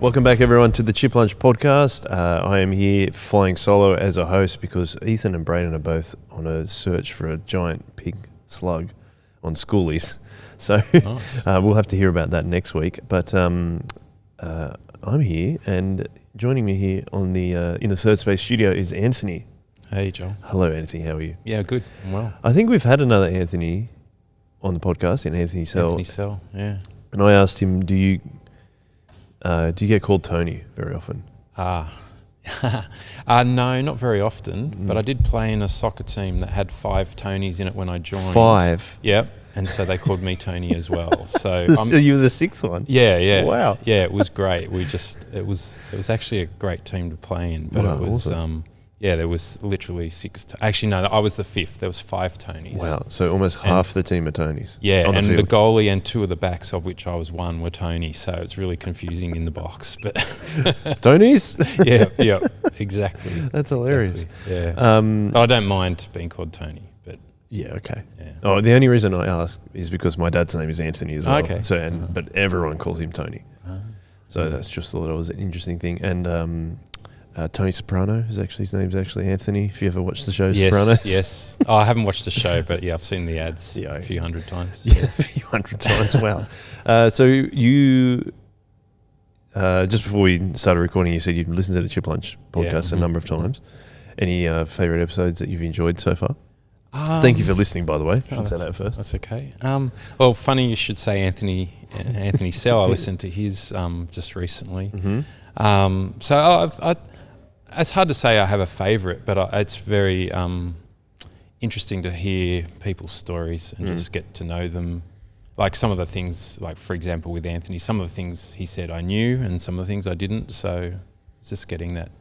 Welcome back, everyone, to the Chip Lunch podcast. I am here flying solo as a host because Ethan and Braden are both on a search for a giant pig slug on schoolies. So Nice. we'll have to hear about that next week. But I'm here, and joining me here on the in the Third Space studio is Anthony. Hey, Joel. Hello, Anthony. How are you? Yeah, good. I'm well. I think we've had another Anthony on the podcast, in Anthony Sell. Anthony Sell, yeah. And I asked him, do you get called Tony very often? No, not very often, but I did play in a soccer team that had 5 Tonys in it when I joined. 5? Yep, and so they called me Tony as well. So You were the 6th one? yeah. Wow. Yeah, it was great. It was actually a great team to play in, but Wow, it was awesome. there was literally 6. Actually, no, I was the 5th. There was 5 Tonys. Wow, so almost half the team are Tonys. Yeah, on and the field. goalie and 2 of the backs, of which I was one, were Tony. So it's really confusing in the box. But Tonys? yeah, exactly. That's hilarious. Exactly, yeah, Um, but I don't mind being called Tony. But yeah, okay. yeah, Oh, the only reason I ask is because my dad's name is Anthony as well. Okay. So, but everyone calls him Tony. So that's just thought it was an interesting thing. And Tony Soprano his name's actually Anthony. If you ever watched the show Sopranos, yes. Oh, I haven't watched the show, but yeah, I've seen the ads Yeah. a few hundred times. yeah, a few hundred times. Wow. So you. Just before we started recording, you said you've listened to the Chip Lunch podcast a number of times. Any favourite episodes that you've enjoyed so far? Thank you for listening, by the way. I should say that first. That's okay. Well, funny you should say Anthony Sell. I listened to his just recently. Mm-hmm. So it's hard to say I have a favourite, but it's very interesting to hear people's stories and just get to know them. Like some of the things, like for example with Anthony, some of the things he said I knew and some of the things I didn't. So it's just getting that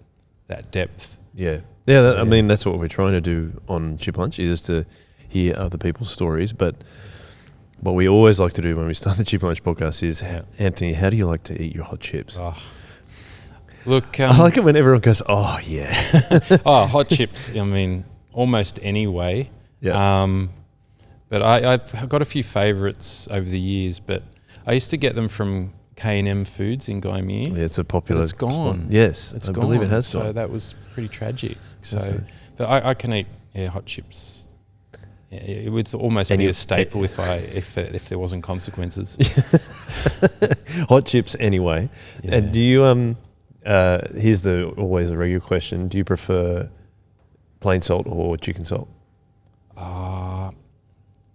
depth. Yeah. So, I mean, that's what we're trying to do on Chip Lunch, is to hear other people's stories. But what we always like to do when we start the Chip Lunch podcast is, Anthony, how do you like to eat your hot chips? Oh. Look, I like it when everyone goes, oh, yeah. hot chips. I mean, almost any way. Yeah. But I've got a few favourites over the years. But I used to get them from K&M Foods in Gymea. Yeah, it's a popular But it's gone. spot. Yes, It's I gone. believe it has So gone. that was pretty tragic. So, That's it. but I can eat hot chips. Yeah, it would almost And be you- a staple if there wasn't consequences. Hot chips anyway. Yeah. And do you, here's always the regular question, do you prefer plain salt or chicken salt?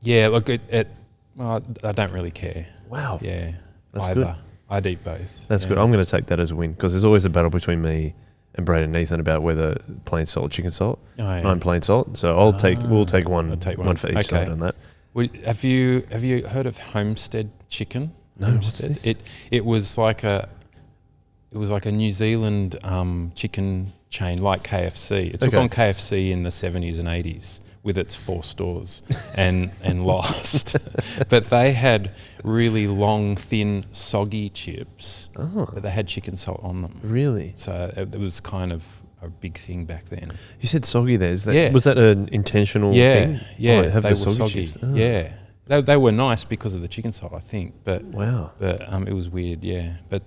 Yeah, look, I don't really care. Wow. Yeah, That's either. good. I'd eat both. That's yeah. good. I'm going to take that as a win, because there's always a battle between me and Braden and Nathan about whether plain salt or chicken salt. Oh, yeah. I'm plain salt, so we'll take one. I'll take one for each Okay. side on that. Have you heard of Homestead Chicken? No, Homestead. what's this? It was like a New Zealand chicken chain like KFC. It took Okay. on KFC in the 70s and 80s with its 4 stores and lost. But they had really long, thin, soggy chips, Oh, but they had chicken salt on them. really? So it was kind of a big thing back then. You said soggy there. Yeah. Was that an intentional thing? Yeah, Oh, have they the were soggy soggy. chips. Oh. Yeah, they were nice because of the chicken salt, I think. But Wow. it was weird. Yeah, but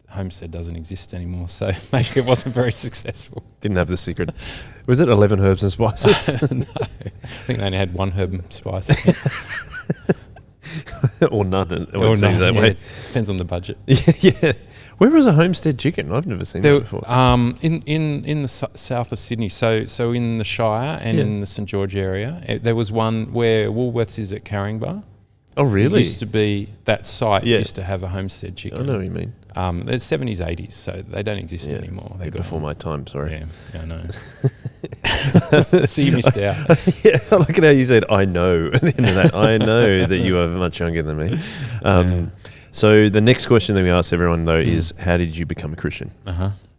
Homestead doesn't exist anymore, so maybe it wasn't very successful. Didn't have the secret. Was it 11 herbs and spices? No, I think they only had 1 herb and spice. Or none. It seems that yeah, way. depends on the budget. Yeah. Where was a Homestead Chicken? I've never seen that before. In the south of Sydney, so in the Shire and Yeah. in the St George area, there was one where Woolworths is at Caringbah. Oh, really? It used to be that site Yeah. used to have a Homestead Chicken. I know what you mean. There's 70s, 80s, so they don't exist Yeah. anymore. They Bit before my time, sorry. Yeah, I know. So you missed out. Yeah, I like it how you said, I know, at the end of that. I know that you are much younger than me. So the next question that we ask everyone, though, is how did you become a Christian?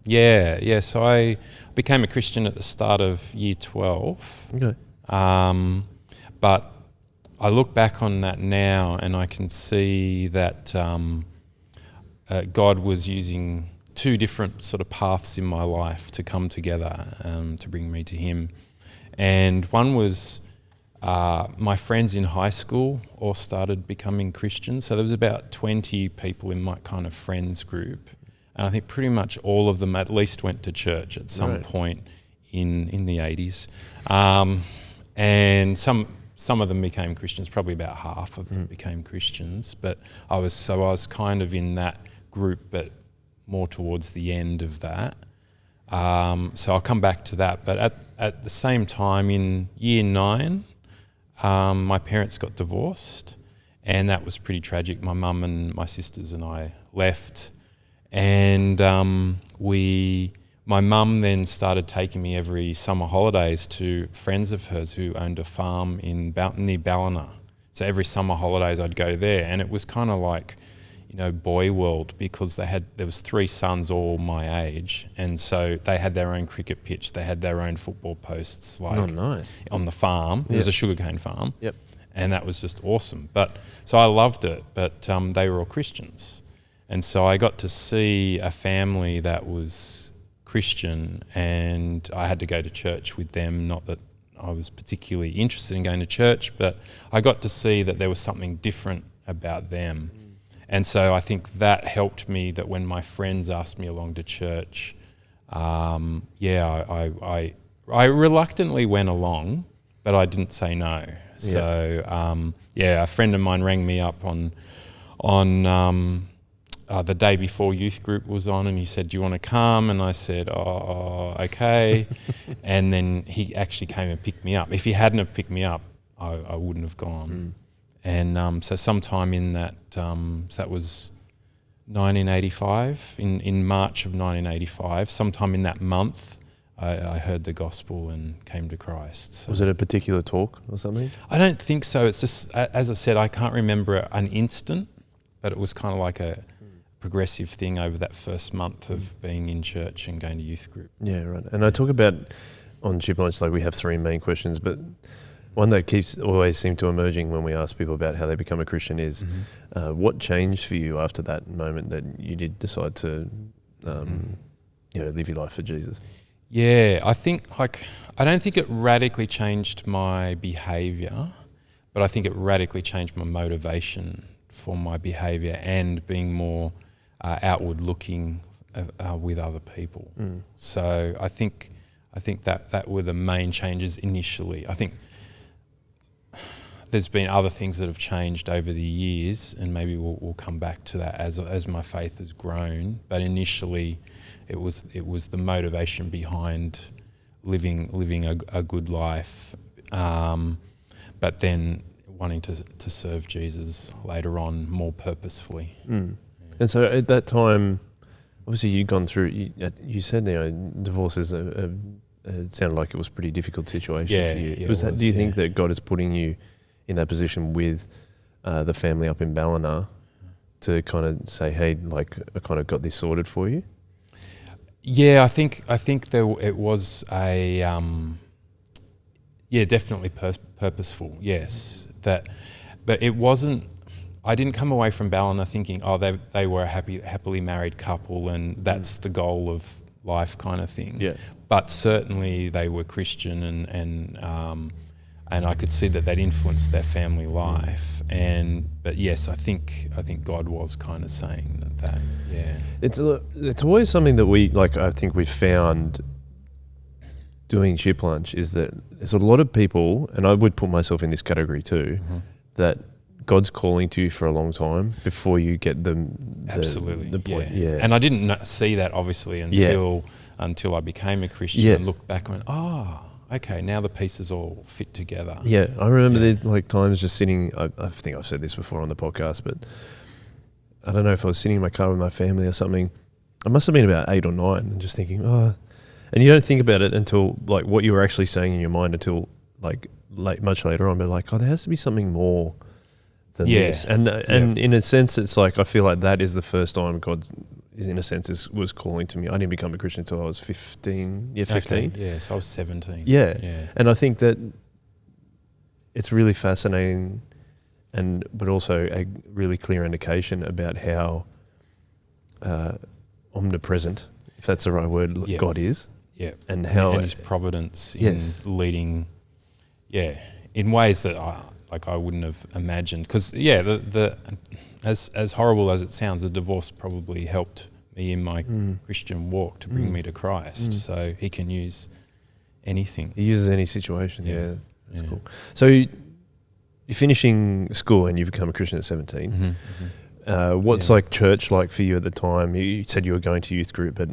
Yeah. So I became a Christian at the start of year 12. Okay. But I look back on that now and I can see that God was using 2 different sort of paths in my life to come together to bring me to Him. And one was my friends in high school all started becoming Christians. So there was about 20 people in my kind of friends group and I think pretty much all of them at least went to church at some Right. point in the 80s. And some of them became Christians, probably about half of them became Christians, but I was kind of in that group, but more towards the end of that. So I'll come back to that. But at the same time, in year 9, my parents got divorced, and that was pretty tragic. My mum and my sisters and I left, and my mum then started taking me every summer holidays to friends of hers who owned a farm near Ballina. So every summer holidays I'd go there, and it was kind of like, boy world, because there was 3 sons all my age, and so they had their own cricket pitch, they had their own football posts, nice. on the farm. It was a sugarcane farm. Yep. And that was just awesome. So I loved it, but they were all Christians. And so I got to see a family that was Christian, and I had to go to church with them. Not that I was particularly interested in going to church, but I got to see that there was something different about them. And so I think that helped me, that when my friends asked me along to church, I reluctantly went along, but I didn't say no. So, a friend of mine rang me up on the day before youth group was on, and he said, "Do you want to come?" And I said, "Oh, okay." And then he actually came and picked me up. If he hadn't have picked me up, I wouldn't have gone. And so sometime in that, so that was 1985, in March of 1985, sometime in that month, I heard the gospel and came to Christ. So Was it a particular talk or something? I don't think so. It's just, as I said, I can't remember an instant, but it was kind of like a progressive thing over that first month of being in church and going to youth group. Yeah, right. And I talk about on Chip Lunch, like we have 3 main questions, but one that always seems to emerging when we ask people about how they become a Christian is, what changed for you after that moment that you did decide to, live your life for Jesus? Yeah, I think I don't think it radically changed my behaviour, but I think it radically changed my motivation for my behaviour and being more outward looking with other people. So I think that were the main changes initially. I think there's been other things that have changed over the years, and maybe we'll come back to that as my faith has grown. But initially, it was the motivation behind living a good life, but then wanting to serve Jesus later on more purposefully. And so at that time, obviously you'd gone through. You said divorce is it sounded like it was a pretty difficult situation for you. Do you think that God is putting you in that position with the family up in Ballina to kind of say, hey, like I kind of got this sorted for you? Yeah, I think it was a definitely purposeful. Yes, but it wasn't. I didn't come away from Ballina thinking, oh, they were a happily married couple and that's the goal of life kind of thing. Yeah. But certainly they were Christian and I could see that influenced their family life. But yes, I think God was kind of saying that. Yeah. It's always something that I think we've found doing Chip Lunch is that there's a lot of people, and I would put myself in this category too, that God's calling to you for a long time before you get the point. Yeah. And I didn't see that obviously until I became a Christian and looked back and went, okay, now the pieces all fit together. Yeah, I remember there's times just sitting, I think I've said this before on the podcast, but I don't know if I was sitting in my car with my family or something. I must have been about 8 or 9 and just thinking, and you don't think about it until like what you were actually saying in your mind until like much later on, but like, there has to be something more than this. And in a sense, it's like, I feel like that is the first time God, in a sense, was calling to me. I didn't become a Christian until I was 15. Yeah, 15. Okay. Yeah, so I was 17. Yeah. And I think that it's really fascinating but also a really clear indication about how omnipresent, if that's the right word, God is. Yeah. And how... And his providence in leading, in ways that I wouldn't have imagined. Because, as horrible as it sounds, the divorce probably helped me in my Christian walk to bring me to Christ. So he can use anything. He uses any situation. Yeah, that's Yeah. cool. So you're finishing school and you've become a Christian at 17. What's like church like for you at the time? You said you were going to youth group, but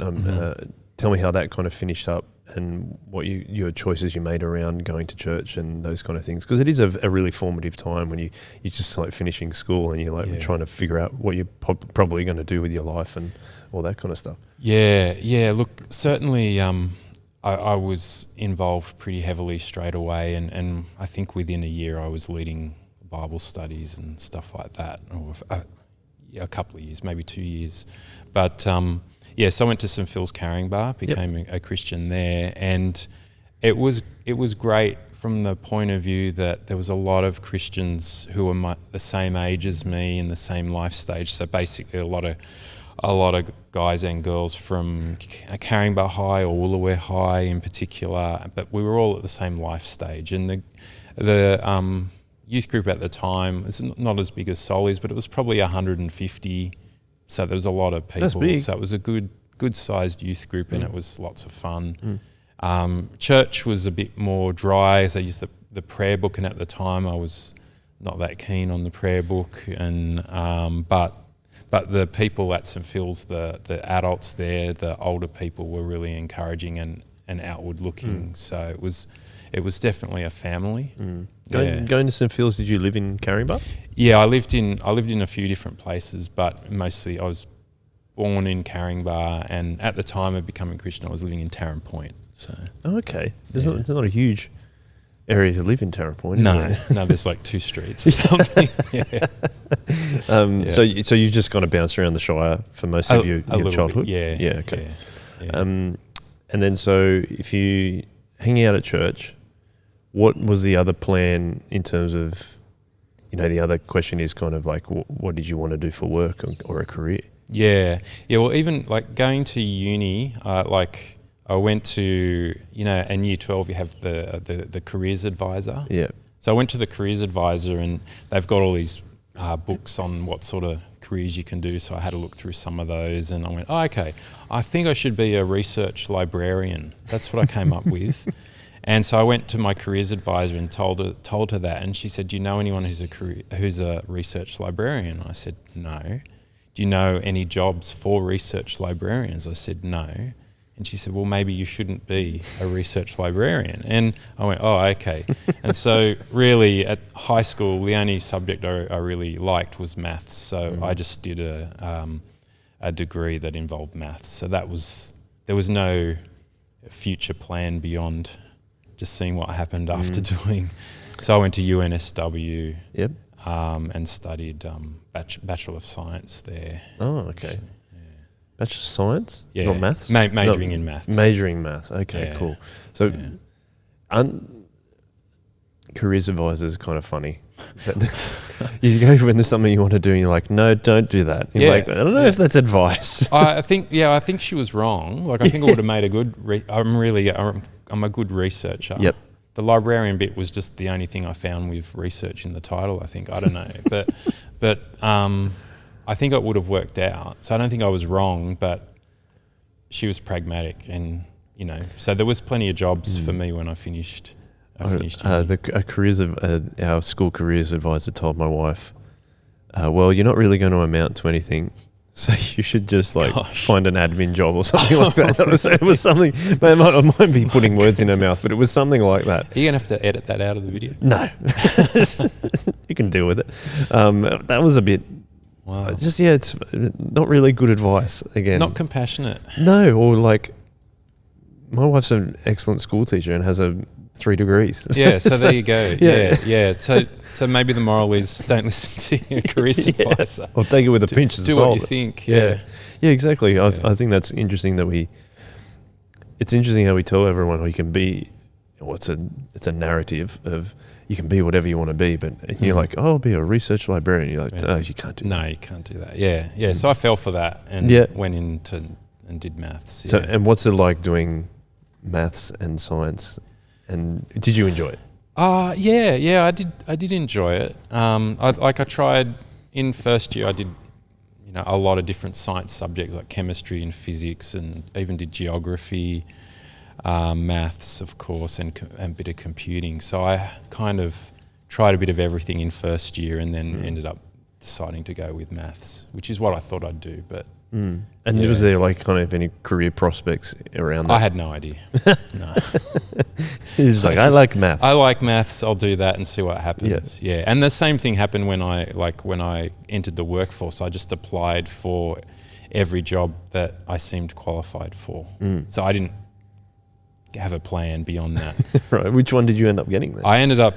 tell me how that kind of finished up and what your choices you made around going to church and those kind of things. Because it is a really formative time when you're just like finishing school and you're like trying to figure out what you're probably going to do with your life and all that kind of stuff. Yeah. Look, certainly I was involved pretty heavily straight away, and I think within a year I was leading Bible studies and stuff like that, or a couple of years, maybe 2 years. But so I went to St Phil's Caringbah, became a Christian there, and it was great from the point of view that there was a lot of Christians who were the same age as me in the same life stage. So basically a lot of guys and girls from Caringbah High or Woolooware High in particular, but we were all at the same life stage. And the youth group at the time was not as big as Soli's, but it was probably 150. So there was a lot of people. That's big. So it was a good sized youth group, and it was lots of fun. Church was a bit more dry, so I used the prayer book, and at the time I was not that keen on the prayer book, and but the people at St Phil's, the adults there, the older people were really encouraging and outward looking. So it was definitely a family. Going to St Phil's, did you live in Caringbah? Yeah, I lived in a few different places, but mostly I was born in Caringbah, and at the time of becoming Christian, I was living in Tarrant Point. So Okay, there's not a huge area to live in Tarrant Point, is there? No, there's like 2 streets or something. So you've just kind of bounced around the Shire for most of your childhood? Bit, yeah, okay. Yeah. And then so if you hanging out at church, what was the other plan in terms of, the other question is kind of like, what did you want to do for work or a career? Yeah. Well, even like going to uni, I went to, in year 12 you have the careers advisor. Yeah. So I went to the careers advisor, and they've got all these books on what sort of careers you can do. So I had to look through some of those, and I went, okay, I think I should be a research librarian. That's what I came up with. And so I went to my careers advisor and told her that, and she said, "Do you know anyone who's a research librarian?" I said, "No." "Do you know any jobs for research librarians?" I said, "No." And she said, "Well, maybe you shouldn't be a research librarian." And I went, "Oh, okay." And so really at high school, the only subject I really liked was maths. So I just did a degree that involved maths. So there was no future plan beyond just seeing what happened after doing. So I went to UNSW and studied Bachelor of Science there. Oh, okay. Bachelor of Science? Yeah. Not maths? Majoring in maths. Majoring in maths. Okay, Yeah. cool. So careers advisors are kind of funny. You go when there's something you want to do and you're like, no, don't do that. You're like, I don't know if that's advice. I think she was wrong. Like, I think I would have made a good, I'm a good researcher. Yep. The librarian bit was just the only thing I found with research in the title, I think. I don't know. But I think it would have worked out. So I don't think I was wrong, but she was pragmatic, and, so there was plenty of jobs for me when I finished. Our school careers advisor told my wife, well, you're not really going to amount to anything, so you should just find an admin job or something like that. So it was something, I might be putting words in her mouth, but it was something like that. Are you going to have to edit that out of the video? No. You can deal with it. That was a bit... Wow. It's not really good advice, again. Not compassionate. No, or like, my wife's an excellent school teacher and has 3 degrees. Yeah, so there you go. Yeah. So maybe the moral is don't listen to your careers advisor. Or take it with a pinch of salt. Do what you think. Yeah, exactly. I think that's interesting it's interesting how we tell everyone you can be, it's a narrative of you can be whatever you want to be, but you're like, I'll be a research librarian. You're like, oh, you can't do that. No, you can't do that. Yeah. So I fell for that and went into and did maths. So, and what's it like doing maths and science? And did you enjoy it? Yeah, I did enjoy it. I tried in first year. I did, a lot of different science subjects like chemistry and physics, and even did geography, maths, of course, and a bit of computing. So I kind of tried a bit of everything in first year, and then ended up deciding to go with maths, which is what I thought I'd do. But And was there like kind of any career prospects around that? I had no idea. No. He was like, I like maths. I like maths. I'll do that and see what happens. Yeah. And the same thing happened when I entered the workforce. I just applied for every job that I seemed qualified for. So I didn't have a plan beyond that. Right. Which one did you end up getting then? I ended up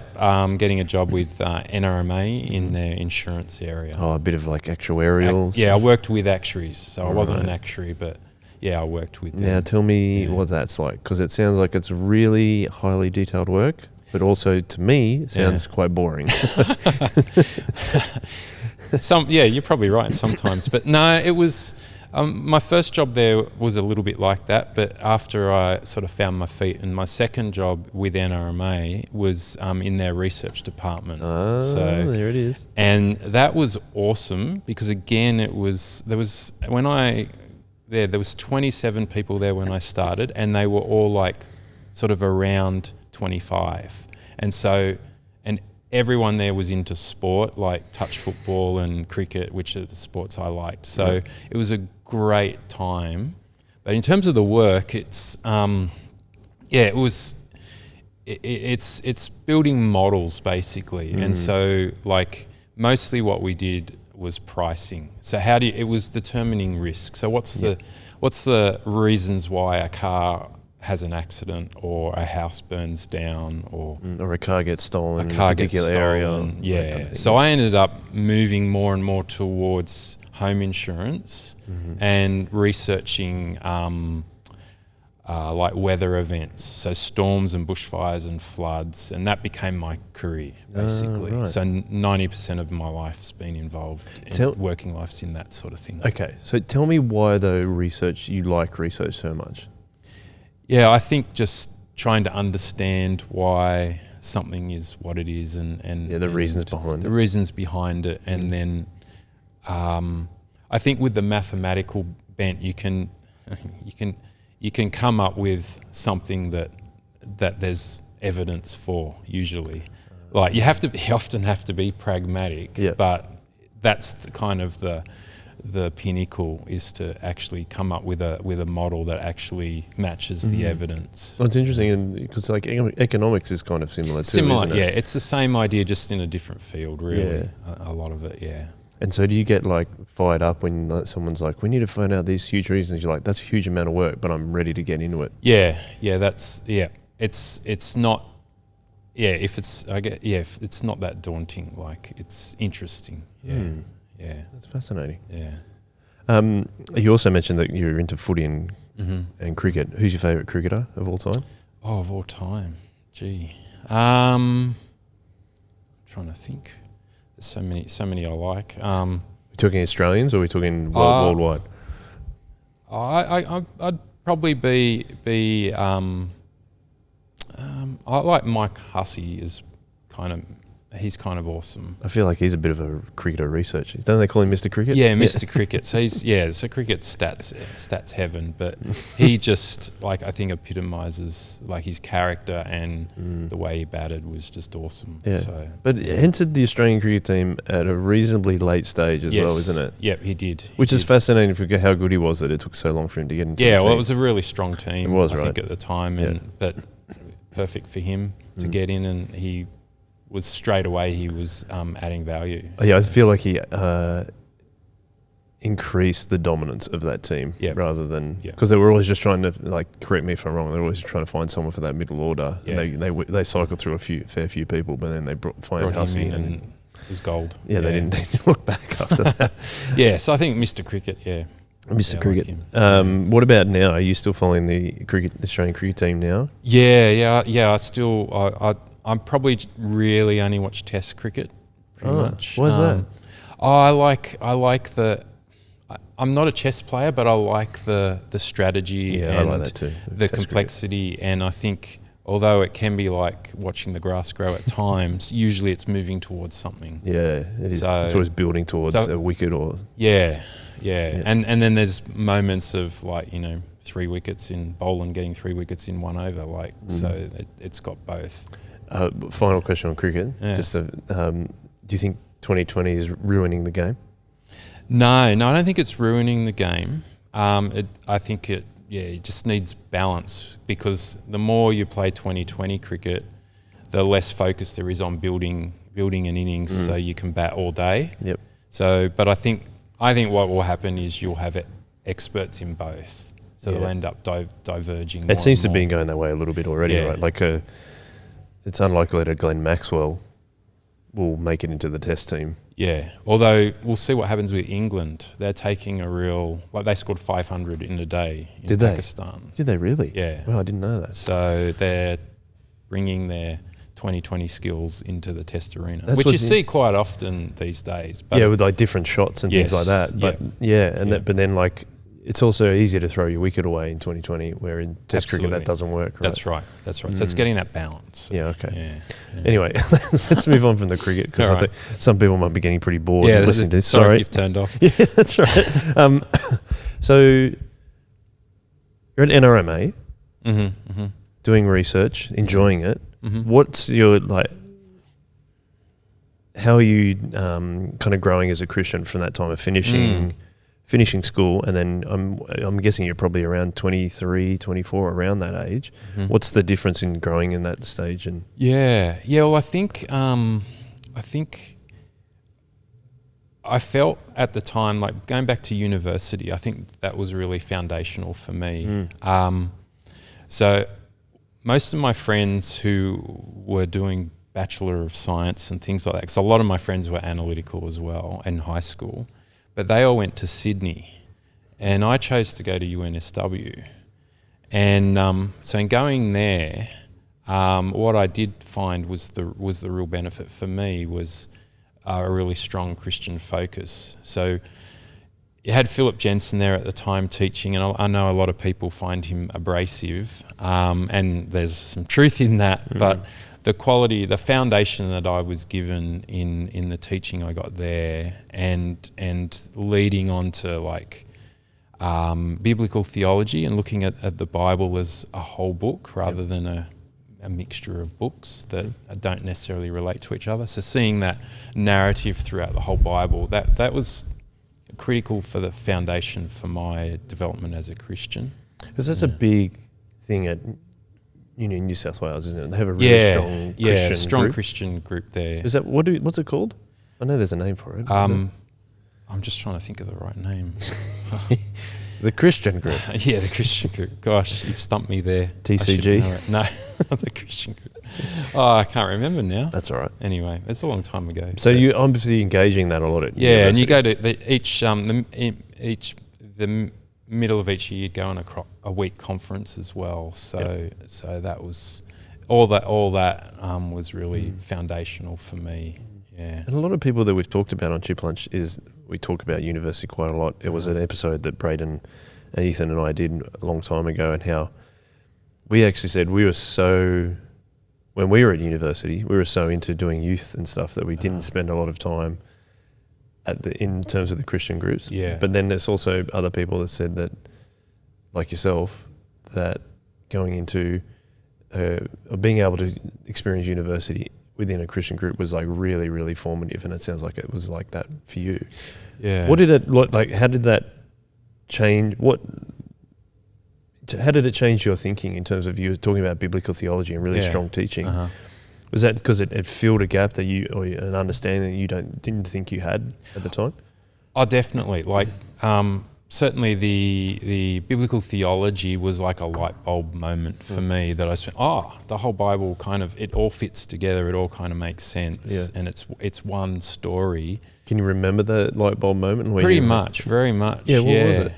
getting a job with NRMA in their insurance area. Oh, a bit of like actuarial. I worked with actuaries. So I wasn't an actuary, but yeah, I worked with them. Now tell me what that's like, because it sounds like it's really highly detailed work, but also to me sounds quite boring. You're probably right sometimes, but no, it was. My first job there was a little bit like that, but after I sort of found my feet, and my second job with NRMA was in their research department. Oh, so there it is. And that was awesome because again, there was 27 people there when I started, and they were all like sort of around 25, and everyone there was into sport, like touch football and cricket, which are the sports I liked. So it was a great time. But in terms of the work, it's it's building models basically. And so like mostly what we did was pricing. So it was determining risk. So what's the reasons why a car has an accident, or a house burns down, or a car gets stolen in a particular area. Yeah. Kind of so I ended up moving more and more towards home insurance and researching like weather events, so storms and bushfires and floods, and that became my career basically. Right. So 90% of my life's been involved in working life's in that sort of thing. Okay, so tell me why you like research so much. Yeah, I think just trying to understand why something is what it is, and the reasons behind it. The reasons behind it, and then I think with the mathematical bent, you can come up with something that there's evidence for. Usually, like you often have to be pragmatic, but that's the kind of the pinnacle, is to actually come up with a model that actually matches the evidence. Well, it's interesting because like economics is kind of similar too, isn't it? Yeah, it's the same idea, just in a different field, really. A lot of it, yeah. And so do you get like fired up when someone's like, we need to find out these huge reasons? You're like, that's a huge amount of work, but I'm ready to get into it. It's not. If it's not that daunting, like it's interesting. Yeah, that's fascinating. Yeah. You also mentioned that you're into footy and cricket. Who's your favourite cricketer of all time? Oh, of all time, gee. Trying to think. There's so many I like. We're talking Australians, or are we talking worldwide? I'd probably be. I like Mike Hussey. He's kind of awesome. I feel like he's a bit of a cricketer researcher. Don't they call him Mr. Cricket? Yeah, Mr. Cricket. So so cricket stats heaven, but he just I think epitomises like his character, and the way he batted was just awesome. Yeah. So, but entered the Australian cricket team at a reasonably late stage as well, isn't it? Yep, he did. Which is fascinating for how good he was, that it took so long for him to get into the team. Well, it was a really strong team. It was, I think at the time, but perfect for him to get in, and he was straight away he was adding value. Yeah, I feel like he increased the dominance of that team rather than because they were always just trying to, like, correct me if I'm wrong, they were always trying to find someone for that middle order. Yeah. And they cycled through a fair few people, but then they brought Hussey and it was gold. Yeah, they didn't look back after that. So I think Mr. Cricket, Mr. Cricket. Like what about now? Are you still following the Australian cricket team now? Yeah. I still I probably really only watch Test cricket, pretty much. Why is that? I like the. I'm not a chess player, but I like the strategy. Yeah, and I like that too. The complexity, cricket. And I think although it can be like watching the grass grow at times, usually it's moving towards something. Yeah, it is. So it's always building towards a wicket or. Yeah. Yeah. And then there's moments of 3 wickets in bowling, getting 3 wickets in 1 over. So it's got both. Final question on cricket. Yeah. Do you think 2020 is ruining the game? No, I don't think it's ruining the game. I think it just needs balance, because the more you play 2020 cricket, the less focus there is on building an innings so you can bat all day. Yep. So, but I think what will happen is you'll have experts in both, so they'll end up diverging. It seems to be going that way a little bit already, Yeah. right? It's unlikely that Glenn Maxwell will make it into the Test team. Yeah, although we'll see what happens with England. They're taking they scored 500 in a day in Pakistan. Did they really? Yeah. Well, I didn't know that. So they're bringing their 2020 skills into the Test arena, That's which what you see quite often these days. But with like different shots and things like that. But but then it's also easier to throw your wicket away in 2020, where in Test cricket that doesn't work. Right? That's right. So it's getting that balance. Yeah. Okay. Yeah. Anyway, let's move on from the cricket, because I think some people might be getting pretty bored listening to this. Sorry if you've turned off. Yeah, that's right. So you're at NRMA, doing research, enjoying it. What's your how are you kind of growing as a Christian from that time of finishing school? And then I'm guessing you're probably around 23, 24, around that age. What's the difference in growing in that stage? And well, I think I felt at the time, like going back to university, I think that was really foundational for me. So most of my friends who were doing Bachelor of Science and things like that, because a lot of my friends were analytical as well in high school, but they all went to Sydney, and I chose to go to UNSW. And so in going there, what I did find was the real benefit for me was a really strong Christian focus. So you had Philip Jensen there at the time teaching, and I know a lot of people find him abrasive, and there's some truth in that, but the quality, the foundation that I was given in the teaching I got there, and leading on to biblical theology and looking at the Bible as a whole book rather than a mixture of books that don't necessarily relate to each other. So seeing that narrative throughout the whole Bible, that was critical for the foundation for my development as a Christian. Because that's a big thing at New South Wales, isn't it? They have a really strong group. Christian group there. Is that what's it called? I know there's a name for it. I'm just trying to think of the right name. The Christian group. Yeah, the Christian group. Gosh, you've stumped me there. TCG? No, the Christian group. Oh, I can't remember now. That's all right. Anyway, it's a long time ago. So you're obviously engaging that a lot at university. And you go to the middle of each year, you go on a week conference as well. So that was all that was really foundational for me. Yeah. And a lot of people that we've talked about on Chip Lunch is we talk about university quite a lot. It was an episode that Braden and Ethan and I did a long time ago, and how we actually said when we were at university, we were so into doing youth and stuff that we didn't spend a lot of time in terms of the Christian groups. Yeah. But then there's also other people that said that, like yourself, that going into being able to experience university within a Christian group was really, really formative, and it sounds like it was like that for you. Yeah. What did it like? How did that change? How did it change your thinking in terms of you were talking about biblical theology and really strong teaching? Was that because it filled a gap that an understanding that you didn't think you had at the time? Oh, definitely. Certainly the biblical theology was like a light bulb moment for me, that I said, the whole Bible it all fits together. It all kind of makes sense, and it's one story. Can you remember the light bulb moment? Very much. Yeah, what was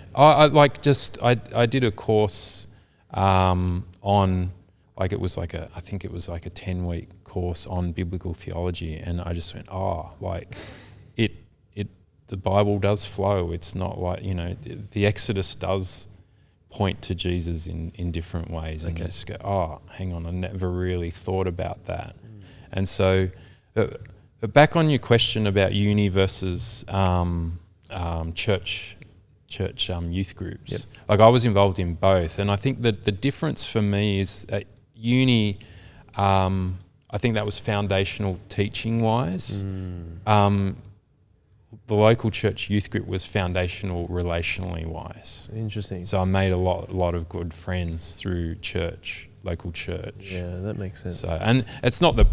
it? I did a course on I think it was like a 10-week course on biblical theology, and I just went, the Bible does flow. It's not like, the Exodus does point to Jesus in different ways. And you just go, hang on, I never really thought about that. And so back on your question about uni versus church church youth groups. Yep. Like I was involved in both, and I think that the difference for me is at uni, I think that was foundational teaching wise. The local church youth group was foundational relationally wise. Interesting. So I made a lot of good friends through church, local church. Yeah, that makes sense. So, and it's not that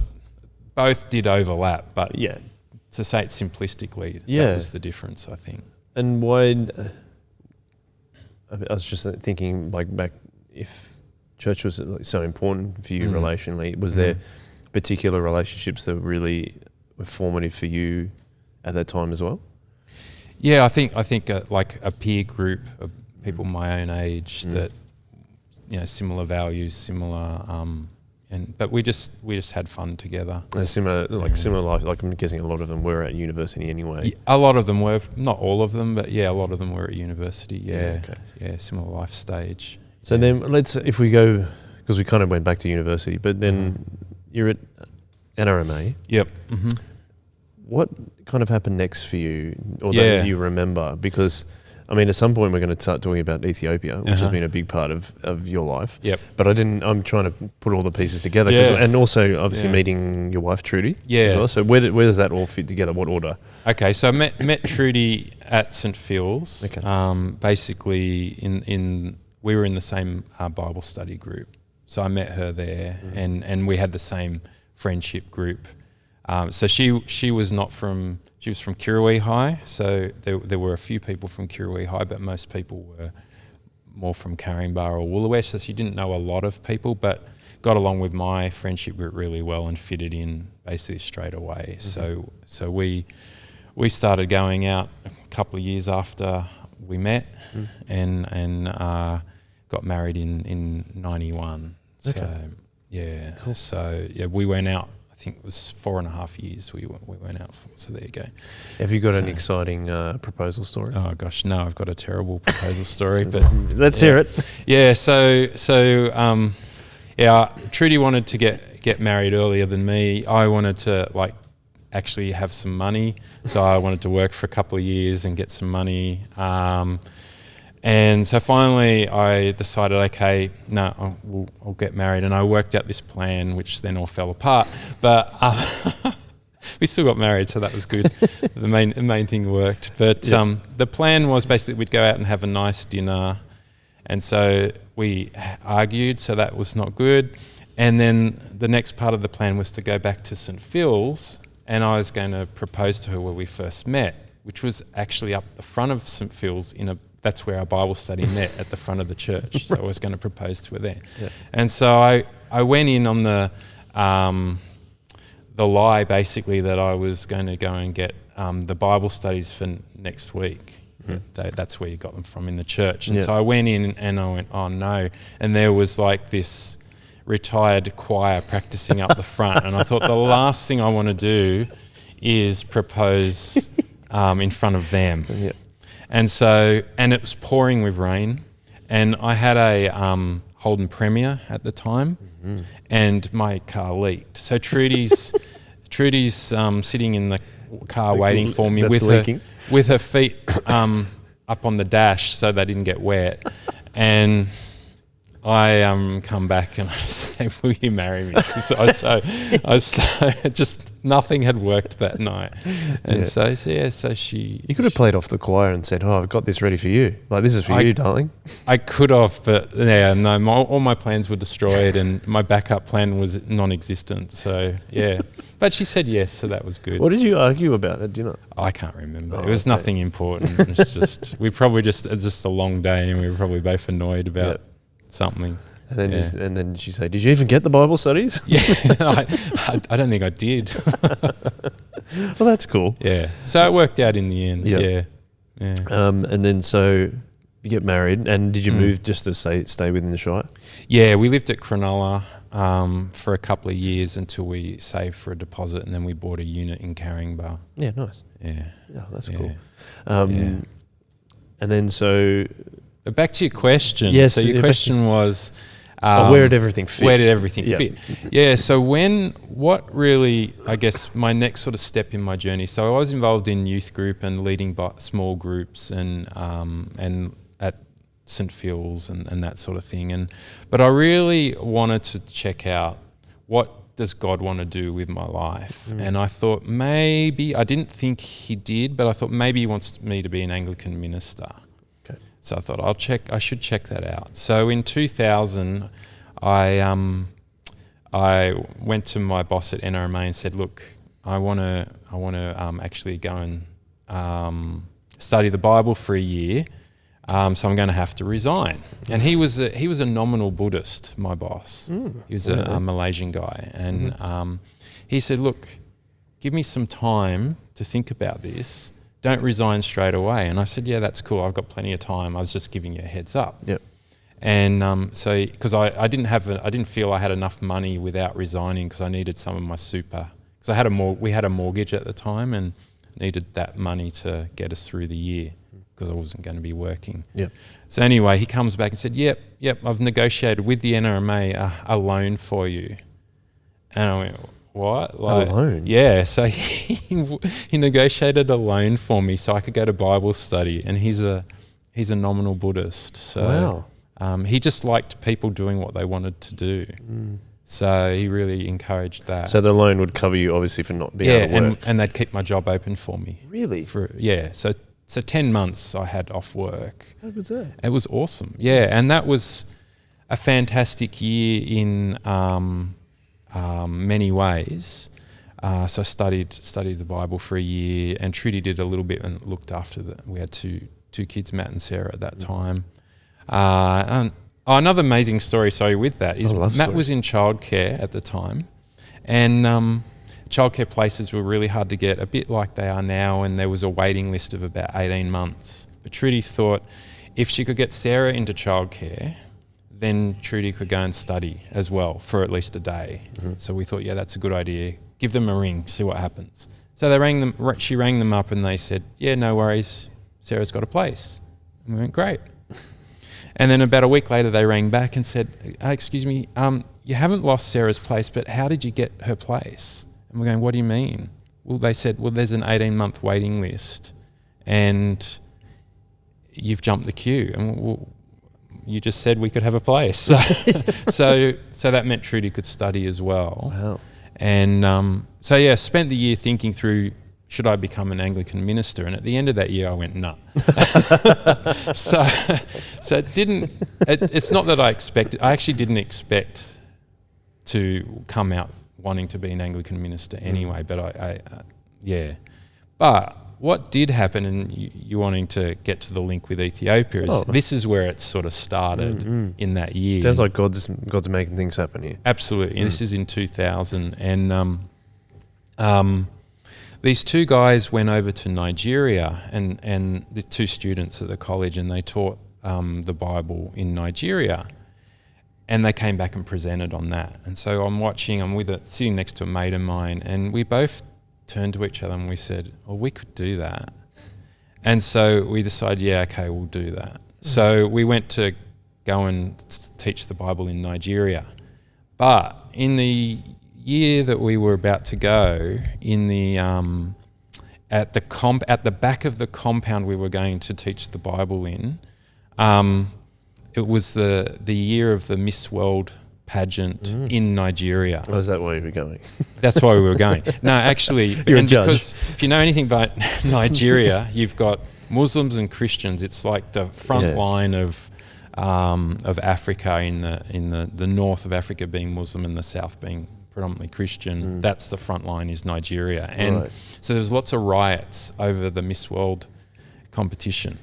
both did overlap, but Yeah. to say it simplistically, Yeah. that was the difference, I think. And why? I was just thinking, like, back if church was so important for you relationally, was there particular relationships that really were formative for you at that time as well? Yeah, I think like a peer group of people my own age that, you know, similar values, similar, but we just had fun together. Similar life. Like I'm guessing a lot of them were at university anyway. Yeah, a lot of them were, not all of them, but yeah, a lot of them were at university. Yeah, Okay. Yeah, similar life stage. So then if we go, because we kind of went back to university, but then you're at NRMA. Yep. What kind of happened next for you, or Yeah. that you remember? Because, I mean, at some point we're going to start talking about Ethiopia, which has been a big part of your life. Yep. But I'm trying to put all the pieces together. Yeah. And also, obviously, Yeah. meeting your wife, Trudy. Yeah. As well. So where does that all fit together? What order? Okay, so I met Trudy at St. Phil's. Okay. Basically, we were in the same Bible study group. So I met her there, and we had the same friendship group. So she was from Kirrawee High. So there were a few people from Kirrawee High, but most people were more from Caringbah or Woolooware. So she didn't know a lot of people, but got along with my friendship group really well and fitted in basically straight away. So we started going out a couple of years after we met, and got married in 91. Okay. So yeah, Cool. So yeah, we went out. I think it was 4.5 years we went out for. So there you go. Have you got an exciting proposal story? Oh gosh, no, I've got a terrible proposal story, but let's hear it. yeah. So Trudy wanted to get married earlier than me. I wanted to actually have some money, so I wanted to work for a couple of years and get some money. And so finally I decided, okay, no, I'll get married. And I worked out this plan, which then all fell apart. But we still got married, so that was good. The main thing worked. But the plan was basically we'd go out and have a nice dinner. And so we argued, so that was not good. And then the next part of the plan was to go back to St. Phil's, and I was going to propose to her where we first met, which was actually up the front of St. Phil's that's where our Bible study met, at the front of the church. So I was going to propose to her there. Yeah. And so I went in on the lie, basically, that I was going to go and get the Bible studies for next week. That's where you got them from, in the church. And so I went in and I went, oh no. And there was this retired choir practicing up the front. And I thought, the last thing I want to do is propose in front of them. Yeah. And it was pouring with rain, and I had a Holden Premier at the time, and my car leaked. So Trudy's sitting in the car waiting for me with her feet up on the dash so they didn't get wet, and I come back and I say, "Will you marry me?" So just nothing had worked that night, and so she. You could have played off the choir and said, "Oh, I've got this ready for you. Like, this is for you, darling." I could have, but yeah, no. All my plans were destroyed, and my backup plan was non-existent. So yeah, but she said yes, so that was good. What did you argue about at dinner? I can't remember. It was nothing important. It's just it's just a long day, and we were probably both annoyed about. Something. And then she said, "Did you even get the Bible studies?" Yeah, I don't think I did. Well, that's cool. Yeah, so it worked out in the end. Yeah. And then so you get married, and did you move just to stay within the Shire? Yeah, we lived at Cronulla for a couple of years until we saved for a deposit, and then we bought a unit in Caringbah. Yeah, nice. Yeah, that's cool. And then so. But back to your question. Yes. So your question was, Where did everything fit? Where did everything Yeah. fit? Yeah. So what really, I guess, my next sort of step in my journey. So I was involved in youth group and leading small groups and at St. Phil's and that sort of thing. But I really wanted to check out what does God want to do with my life. And I thought maybe, I didn't think he did, but I thought maybe he wants me to be an Anglican minister. Okay. So I thought I should check that out. So in 2000, I went to my boss at NRMA and said, look, I want to actually go and study the Bible for a year. So I'm going to have to resign. And he was a nominal Buddhist, my boss. He was a Malaysian guy. And he said, look, give me some time to think about this. Don't resign straight away. And I said, yeah, that's cool. I've got plenty of time. I was just giving you a heads up. Yep. And so, because I didn't feel I had enough money without resigning, because I needed some of my super. Because we had a mortgage at the time and needed that money to get us through the year, because I wasn't going to be working. Yep. So anyway, he comes back and said, yep, I've negotiated with the NRMA a loan for you. And I went, what? Like, a loan? Yeah. So he negotiated a loan for me so I could go to Bible study. And he's a nominal Buddhist. So he just liked people doing what they wanted to do. So he really encouraged that. So the loan would cover you, obviously, for not being able to work. and they'd keep my job open for me. Really? So 10 months I had off work. How good's that? It was awesome. Yeah, and that was a fantastic year in many ways. So I studied the Bible for a year, and Trudy did a little bit and looked after we had two kids, Matt and Sarah, at that time. And another amazing story, with that, is Matt was in childcare at the time, and childcare places were really hard to get, a bit like they are now, and there was a waiting list of about 18 months. But Trudy thought if she could get Sarah into childcare, then Trudy could go and study as well for at least a day. So we thought, yeah, that's a good idea. Give them a ring, see what happens. So she rang them up and they said, yeah, no worries, Sarah's got a place. And we went, great. And then about a week later, they rang back and said, excuse me, you haven't lost Sarah's place, but how did you get her place? And we're going, what do you mean? Well, they said, well, there's an 18-month waiting list and you've jumped the queue. And you just said we could have a place. So that meant Trudy could study as well. Wow. And spent the year thinking through, should I become an Anglican minister? And at the end of that year, I went, no. So it's not that I expected, I actually didn't expect to come out wanting to be an Anglican minister anyway, but But what did happen, and you wanting to get to the link with Ethiopia, is this is where it sort of started in that year. Sounds like God's making things happen here. Absolutely. And this is in 2000. And these two guys went over to Nigeria, and the two students at the college, and they taught the Bible in Nigeria. And they came back and presented on that. And so I'm sitting next to a mate of mine, and we both turned to each other and we said, oh, we could do that. And so we decided, yeah, okay, we'll do that. So we went to go and teach the Bible in Nigeria. But in the year that we were about to go, in the at the back of the compound we were going to teach the Bible in, it was the year of the Miss World pageant in Nigeria. Oh, is that where you were going? That's why we were going. No, actually, because if you know anything about Nigeria, you've got Muslims and Christians. It's like the front line of Africa, in the north of Africa being Muslim and the south being predominantly Christian. That's the front line, is Nigeria. And so there was lots of riots over the Miss World competition.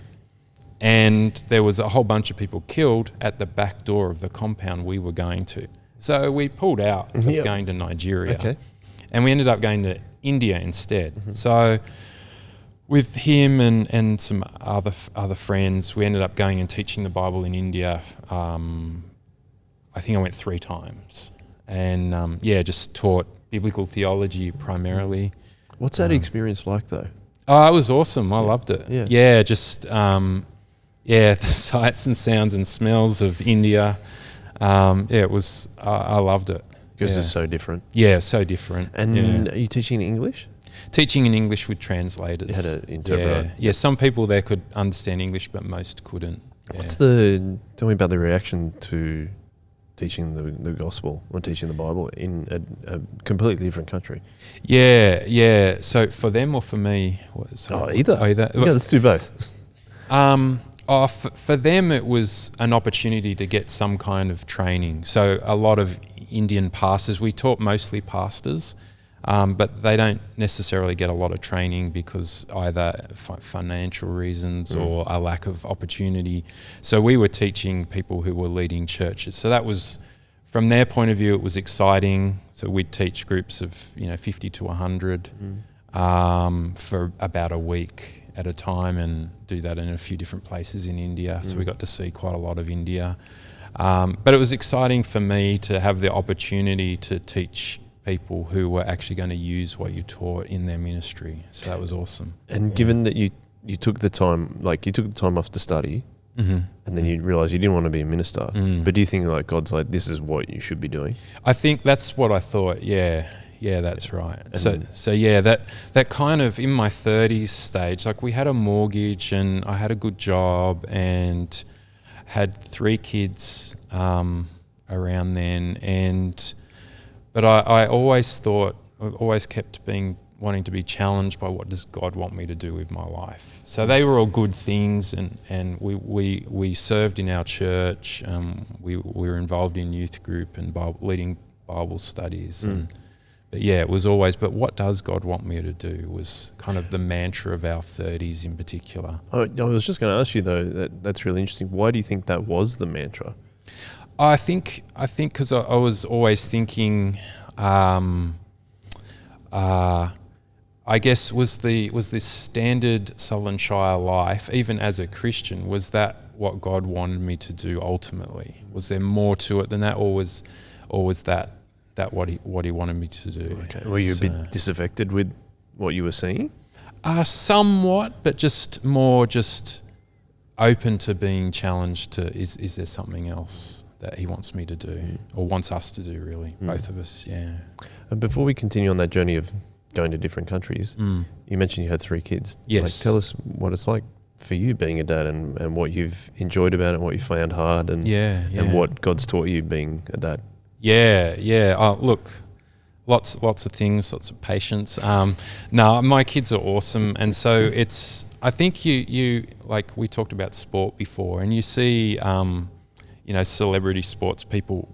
And there was a whole bunch of people killed at the back door of the compound we were going to. So we pulled out of going to Nigeria. Okay. And we ended up going to India instead. So with him and some other friends, we ended up going and teaching the Bible in India. I think I went 3 times. And just taught biblical theology primarily. What's that experience like, though? Oh, it was awesome. I loved it. The sights and sounds and smells of India. It was. I loved it because it's so different. Yeah, so different. And are you teaching in English? Teaching in English with translators. You had an interpreter. Yeah. Some people there could understand English, but most couldn't. Yeah. Tell me about the reaction to teaching the gospel or teaching the Bible in a completely different country? Yeah. So for them or for me? Either. Yeah, let's do both. For them, it was an opportunity to get some kind of training. So a lot of Indian pastors, we taught mostly pastors, but they don't necessarily get a lot of training because either financial reasons or a lack of opportunity. So we were teaching people who were leading churches. So that was, from their point of view, it was exciting. So we'd teach groups of 50 to 100 for about a week at a time, and do that in a few different places in India. So we got to see quite a lot of India. But it was exciting for me to have the opportunity to teach people who were actually going to use what you taught in their ministry. So that was awesome. And given that you took the time, off to study, and then you realised you didn't want to be a minister, but do you think like God's like, this is what you should be doing? I think that's what I thought. Yeah, that's right. And so that kind of in my 30s stage, like we had a mortgage and I had a good job and had 3 kids around then, but I always kept wanting to be challenged by what does God want me to do with my life. So they were all good things, and we served in our church. We were involved in youth group and leading Bible studies. But yeah, it was always, but what does God want me to do was kind of the mantra of our 30s in particular. I was just going to ask you though, that's really interesting. Why do you think that was the mantra? I think because I was always thinking, I guess was this standard Sutherland Shire life, even as a Christian, was that what God wanted me to do ultimately? Was there more to it than that, or was that what he wanted me to do? Okay. Were you a bit disaffected with what you were seeing? Somewhat, but just open to being challenged to is there something else that he wants me to do, or wants us to do, really, both of us, yeah. And before we continue on that journey of going to different countries, you mentioned you had 3 kids. Yes. Like, tell us what it's like for you being a dad, and what you've enjoyed about it, what you found hard, and what God's taught you being a dad. Yeah. Look, lots of things, lots of patience. No, my kids are awesome, and so I think you like we talked about sport before, and you see, celebrity sports people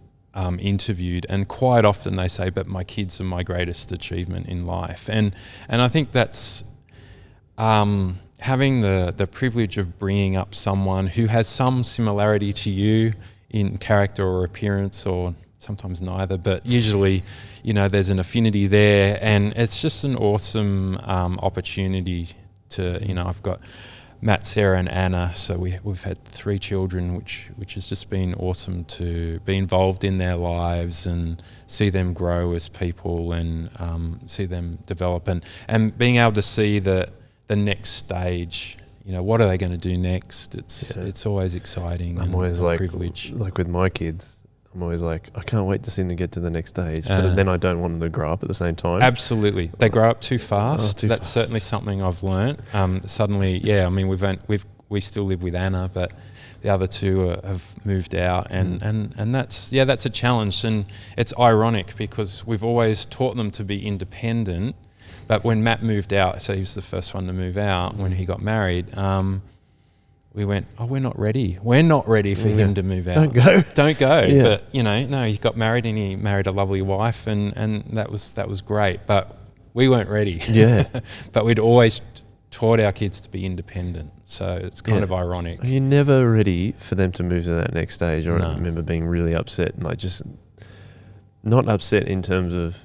interviewed, and quite often they say, "But my kids are my greatest achievement in life," and I think that's having the privilege of bringing up someone who has some similarity to you in character or appearance, or sometimes neither, but usually, there's an affinity there, and it's just an awesome opportunity to, I've got Matt, Sarah, and Anna, so we've had 3 children, which has just been awesome to be involved in their lives and see them grow as people, and see them develop, and being able to see the next stage. What are they going to do next? It's always exciting. I'm always like, privilege. Like with my kids, I'm always like, I can't wait to see them get to the next stage, but then I don't want them to grow up at the same time. Absolutely, they grow up too fast. That's certainly something I've learnt. Suddenly, we still live with Anna, but the other 2 have moved out, and that's a challenge, and it's ironic because we've always taught them to be independent, but when Matt moved out, so he was the first one to move out when he got married. We went, we're not ready. We're not ready for him to move out. Don't go. Yeah. But no, he got married, and he married a lovely wife, and that was great. But we weren't ready. Yeah. But we'd always taught our kids to be independent. So it's kind of ironic. You're never ready for them to move to that next stage. I remember being really upset, and like just not upset in terms of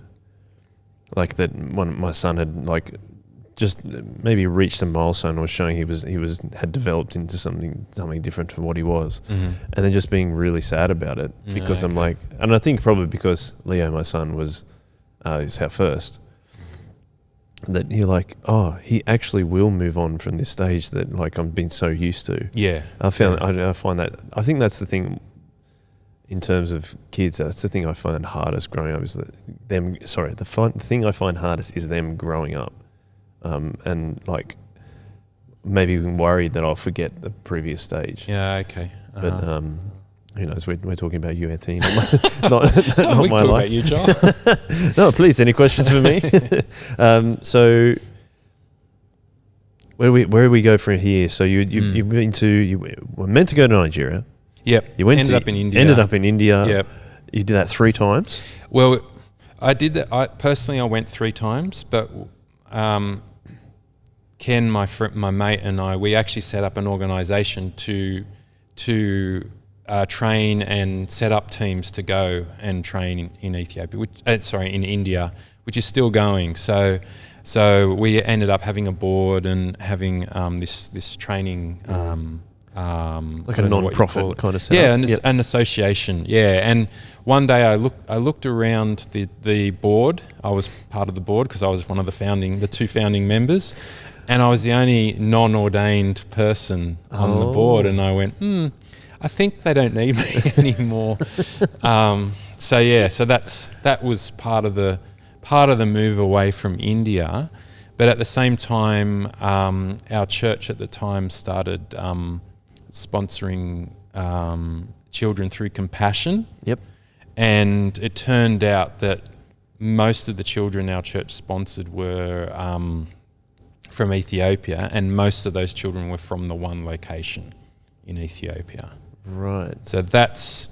like that when my son had like just maybe reached a milestone, or showing he had developed into something different from what he was, and then just being really sad about it because I'm like, and I think probably because Leo, my son, was is our first, that you're like, he actually will move on from this stage that like I've been so used to. Yeah, I find that, I think that's the thing in terms of kids, that's the thing I find hardest growing up is that the thing I find hardest is them growing up, and like maybe even worried that I'll forget the previous stage. Yeah, okay. But who knows? We're talking about you, Anthony, not we can my talk life. about you, John. No, please. Any questions for me? So where do we go from here? So you were meant to go to Nigeria. Yep. You ended up in India. Ended up in India. Yep. You did that 3 times. Well, I did that. I went 3 times, but Ken, my mate, and I, we actually set up an organisation to train and set up teams to go and train in Ethiopia, in India, which is still going. So we ended up having a board and having this training. Like a non-profit kind of setup. Yeah, an association. Yeah, and one day I looked around the board. I was part of the board because I was one of the 2 founding members, and I was the only non-ordained person on the board. And I went, I think they don't need me anymore. So that was part of the move away from India. But at the same time, our church at the time started sponsoring children through Compassion. Yep. And it turned out that most of the children our church sponsored were from Ethiopia, and most of those children were from the one location in Ethiopia. Right. So that's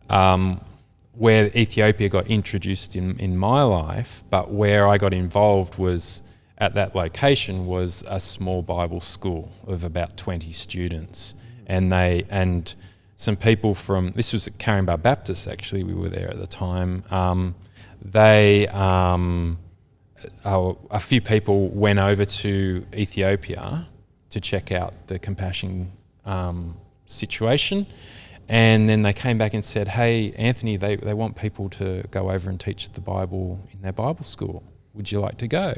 where Ethiopia got introduced in my life, but where I got involved was at that location was a small Bible school of about 20 students. And some people from, this was at Caringbah Baptist actually, we were there at the time. A few people went over to Ethiopia to check out the Compassion situation, and then they came back and said, hey, Anthony, they want people to go over and teach the Bible in their Bible school. Would you like to go?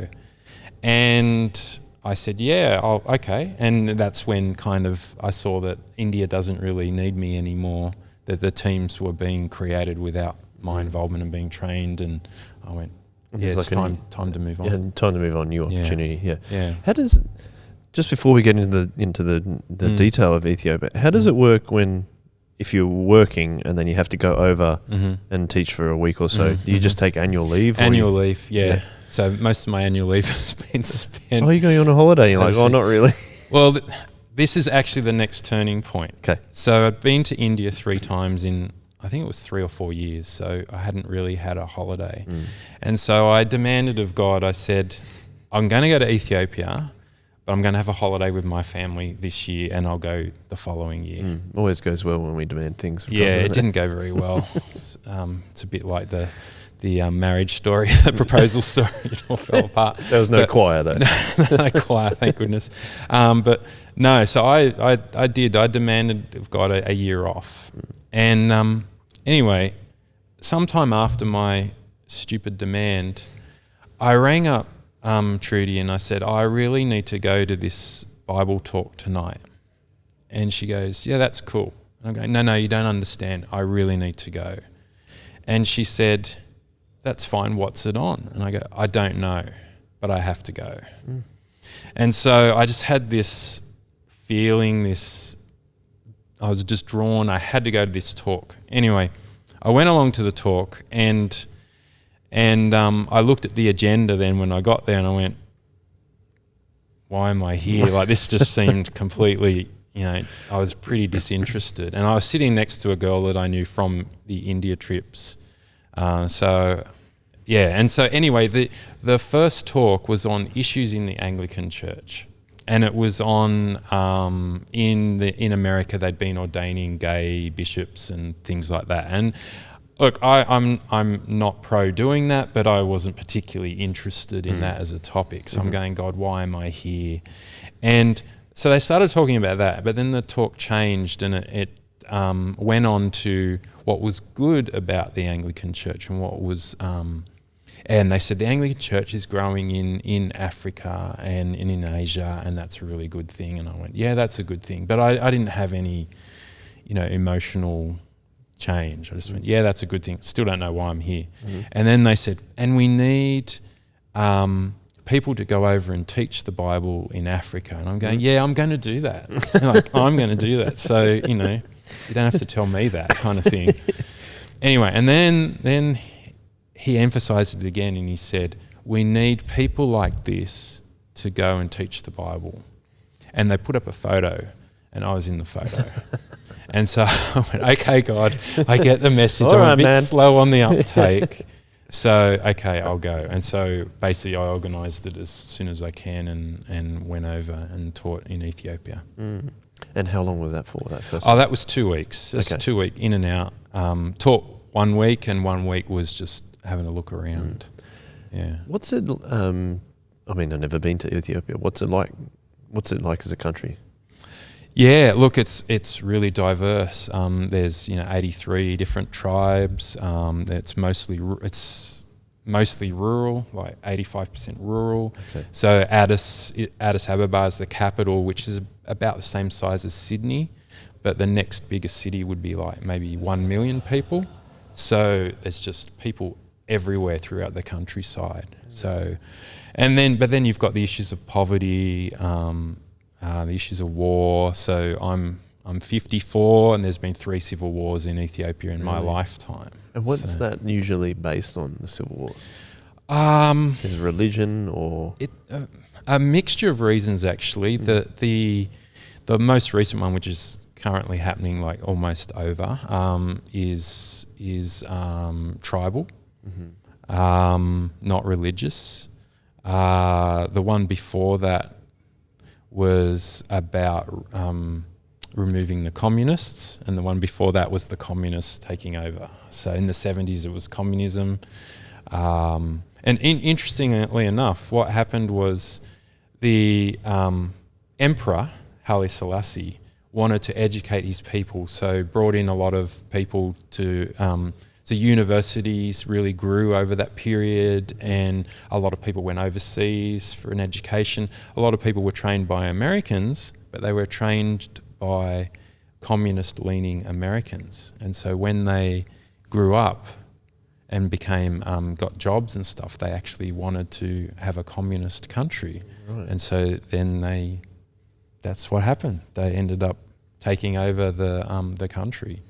And I said, yeah, okay. And that's when kind of I saw that India doesn't really need me anymore, that the teams were being created without my involvement and being trained. And I went, yeah, it's time to move on. Yeah, time to move on, new opportunity, Yeah. How does, just before we get into the detail of Ethiopia, how does it work if you're working and then you have to go over and teach for a week or so? Do you just take annual leave? Annual leave, yeah. So most of my annual leave has been spent. Oh, you're going on a holiday? You're like, oh, not really. Well, this is actually the next turning point. Okay. So I'd been to India 3 times in, I think it was 3 or 4 years. So I hadn't really had a holiday. And so I demanded of God, I said, I'm going to go to Ethiopia, but I'm going to have a holiday with my family this year, and I'll go the following year. Always goes well when we demand things. From God, it didn't go very well. It's a bit like the marriage story, the proposal story. It all fell apart. There was no choir though. No choir, thank goodness. But no, so I demanded of God a year off. And anyway, sometime after my stupid demand, I rang up Trudy and I said, I really need to go to this Bible talk tonight. And she goes, yeah, that's cool. And I'm going, no, you don't understand. I really need to go. And she said, that's fine, what's it on? And I go, I don't know, but I have to go. And so I just had this feeling, I was just drawn, I had to go to this talk. Anyway, I went along to the talk and I looked at the agenda then when I got there and I went, why am I here? Like this just seemed completely, I was pretty disinterested. And I was sitting next to a girl that I knew from the India trips. And so anyway, the first talk was on issues in the Anglican Church, and it was on in America they'd been ordaining gay bishops and things like that. And look, I'm not pro doing that, but I wasn't particularly interested in that as a topic. So I'm going, God, why am I here? And so they started talking about that, but then the talk changed and it went on to what was good about the Anglican Church and what was, and they said the Anglican Church is growing in Africa and in Asia, and that's a really good thing. And I went, yeah, that's a good thing. But I didn't have any, emotional change. I just went, yeah, that's a good thing. Still don't know why I'm here. And then they said, and we need people to go over and teach the Bible in Africa. And I'm going, yeah, I'm going to do that. Like, I'm going to do that. So, you know, you don't have to tell me that kind of thing. Anyway, and then he emphasized it again, and he said, we need people like this to go and teach the Bible. And they put up a photo, and I was in the photo. And so I went, okay, God, I get the message. I'm a bit slow on the uptake. So, okay, I'll go. And so basically I organised it as soon as I can and went over and taught in Ethiopia. And how long was that for, that first that was 2 weeks. Just 2 week in and out. Taught 1 week, and 1 week was just having a look around. Yeah. What's it, I mean, I've never been to Ethiopia. What's it like? What's it like as a country? Yeah, look, it's really diverse. There's 83 different tribes. It's mostly rural, like 85% rural. Okay. So Addis Ababa is the capital, which is about the same size as Sydney, but the next biggest city would be like maybe 1 million people. So there's just people everywhere throughout the countryside. So, but then you've got the issues of poverty. The issues of war. So I'm 54, and there's been 3 civil wars in Ethiopia in my lifetime. And what's that usually based on, the civil war? Is it religion or a mixture of reasons actually. The most recent one, which is currently happening, like almost over, is tribal, not religious. The one before that was about removing the communists, and the one before that was the communists taking over. So in the 70s it was communism. And interestingly enough, what happened was the Emperor, Haile Selassie, wanted to educate his people, so brought in a lot of people to... So universities really grew over that period, and a lot of people went overseas for an education. A lot of people were trained by Americans, but they were trained by communist-leaning Americans. And so when they grew up and got jobs and stuff, they actually wanted to have a communist country. Right. And so then that's what happened. They ended up taking over the country.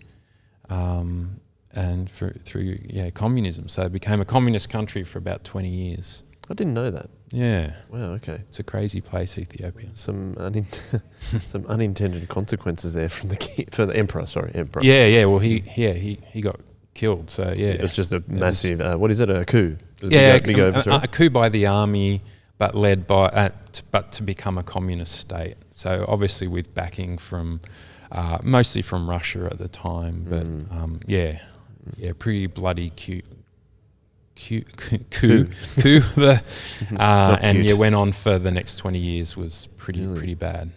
And through communism. So it became a communist country for about 20 years. I didn't know that. Yeah. Wow, okay. It's a crazy place, Ethiopia. Some unintended consequences there for the emperor. Yeah. Well, he got killed. So yeah, it was just a massive. What is it? A coup? Big overthrow. A coup by the army, but led by but to become a communist state. So obviously with backing from mostly from Russia at the time, but pretty bloody coup. And went on for the next 20 years. Was pretty bad.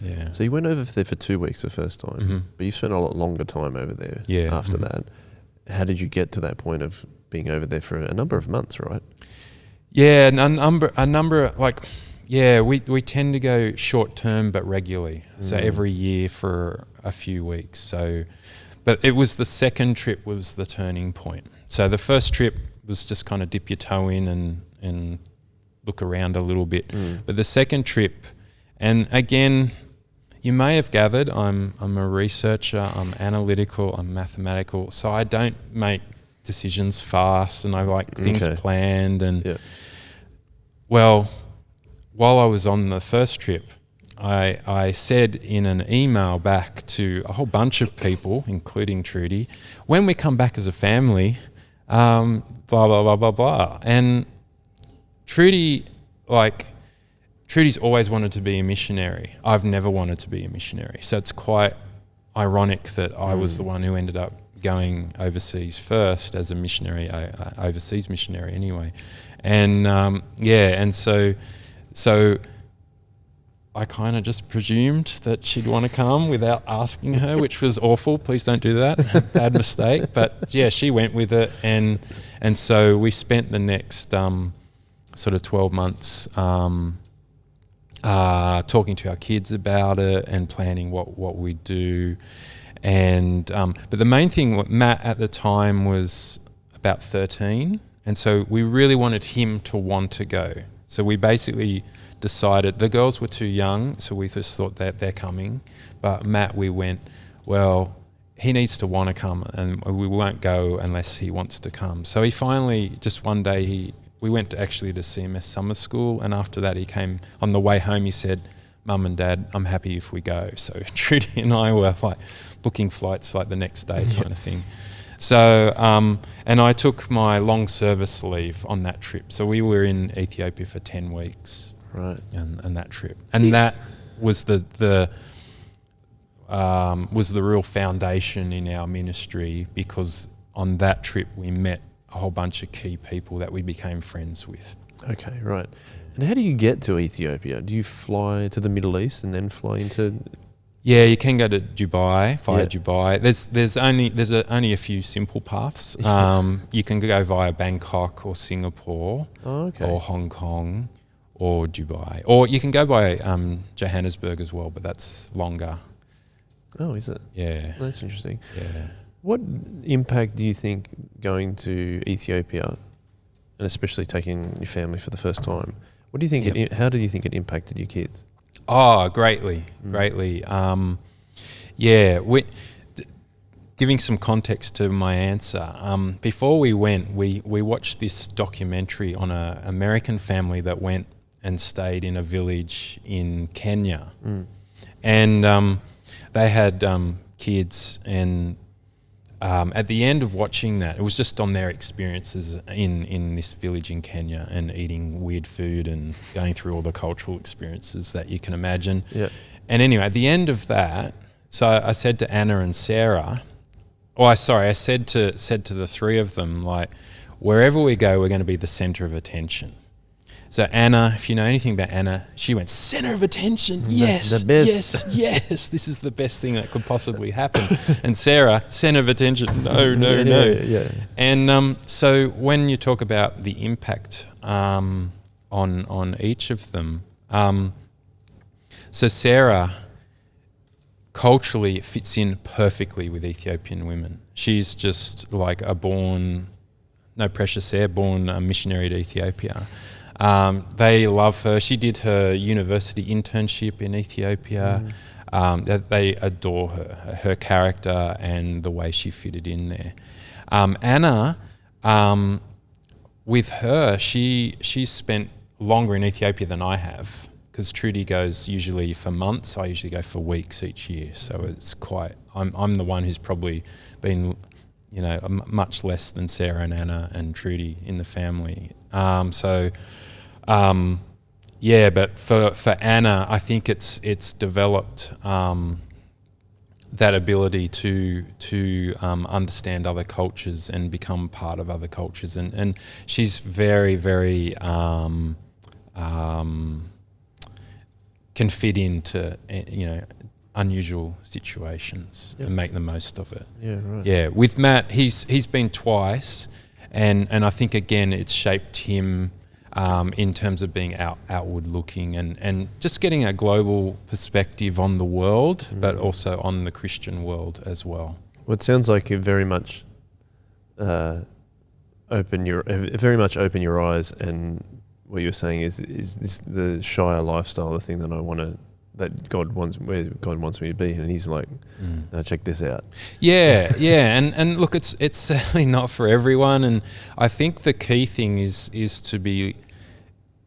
Yeah. So you went over there for 2 weeks the first time, but you spent a lot longer time over there. Yeah. After that, how did you get to that point of being over there for a number of months? Right. Yeah, a number like. Yeah, we tend to go short term but regularly. So every year for a few weeks. So, but it was the second trip was the turning point. So the first trip was just kind of dip your toe in and look around a little bit. But the second trip, and again, you may have gathered, I'm a researcher, I'm analytical, I'm mathematical. So I don't make decisions fast, and I like things planned. And while I was on the first trip, I said in an email back to a whole bunch of people, including Trudy, when we come back as a family, blah, blah, blah, blah, blah. And Trudy's always wanted to be a missionary. I've never wanted to be a missionary. So it's quite ironic that I was the one who ended up going overseas first as a missionary, overseas missionary anyway. And and so I kind of just presumed that she'd want to come without asking her, which was awful. Please don't do that. Bad mistake. But yeah, she went with it. And so we spent the next sort of 12 months talking to our kids about it and planning what we'd do. And but the main thing, Matt at the time was about 13, and so we really wanted him to want to go. So we basically decided, the girls were too young, so we just thought that they're coming. But Matt, we went, well, he needs to want to come, and we won't go unless he wants to come. So he finally, just one day, we went to CMS summer school, and after that he came, on the way home he said, Mum and Dad, I'm happy if we go. So Trudy and I were like booking flights like the next day kind of thing. So, and I took my long service leave on that trip. So we were in Ethiopia for 10 weeks. Right. And that trip. And that was the real foundation in our ministry, because on that trip we met a whole bunch of key people that we became friends with. Okay, right. And how do you get to Ethiopia? Do you fly to the Middle East and then fly into? Yeah, you can go to Dubai via Dubai. There's only a few simple paths. You can go via Bangkok or Singapore or Hong Kong or Dubai, or you can go by Johannesburg as well, but that's longer. Oh, is it? Yeah, that's interesting. Yeah. What impact do you think going to Ethiopia, and especially taking your family for the first time, what do you think? How do you think it impacted your kids? Oh, greatly. Giving some context to my answer. Before we went, we watched this documentary on an American family that went and stayed in a village in Kenya, and they had kids, and at the end of watching that, it was just on their experiences in this village in Kenya and eating weird food and going through all the cultural experiences that you can imagine. Yeah. And anyway, at the end of that, so I said to Anna and Sarah, I said to the three of them, like, wherever we go, we're going to be the center of attention. So Anna, if you know anything about Anna, she went, center of attention, yes, the best. yes, this is the best thing that could possibly happen. And Sarah, center of attention, no. Yeah. And so when you talk about the impact on each of them, so Sarah culturally fits in perfectly with Ethiopian women. She's just like born missionary to Ethiopia. They love her. She did her university internship in Ethiopia. They adore her character and the way she fitted in there. Anna, with her, she's spent longer in Ethiopia than I have, because Trudy goes usually for months. I usually go for weeks each year. So it's quite. I'm the one who's probably been, much less than Sarah and Anna and Trudy in the family. But for Anna, I think it's developed that ability to understand other cultures and become part of other cultures, and she's very, very can fit into unusual situations and make the most of it. Yeah, right. Yeah, with Matt, he's been twice, and I think again it's shaped him in terms of being outward looking and just getting a global perspective on the world, but also on the Christian world as well. Well, it sounds like you very much open your eyes, and what you're saying is this the Shire lifestyle, the thing that God wants me to be, and he's like, no, check this out. Yeah, and look, it's certainly not for everyone, and I think the key thing is to be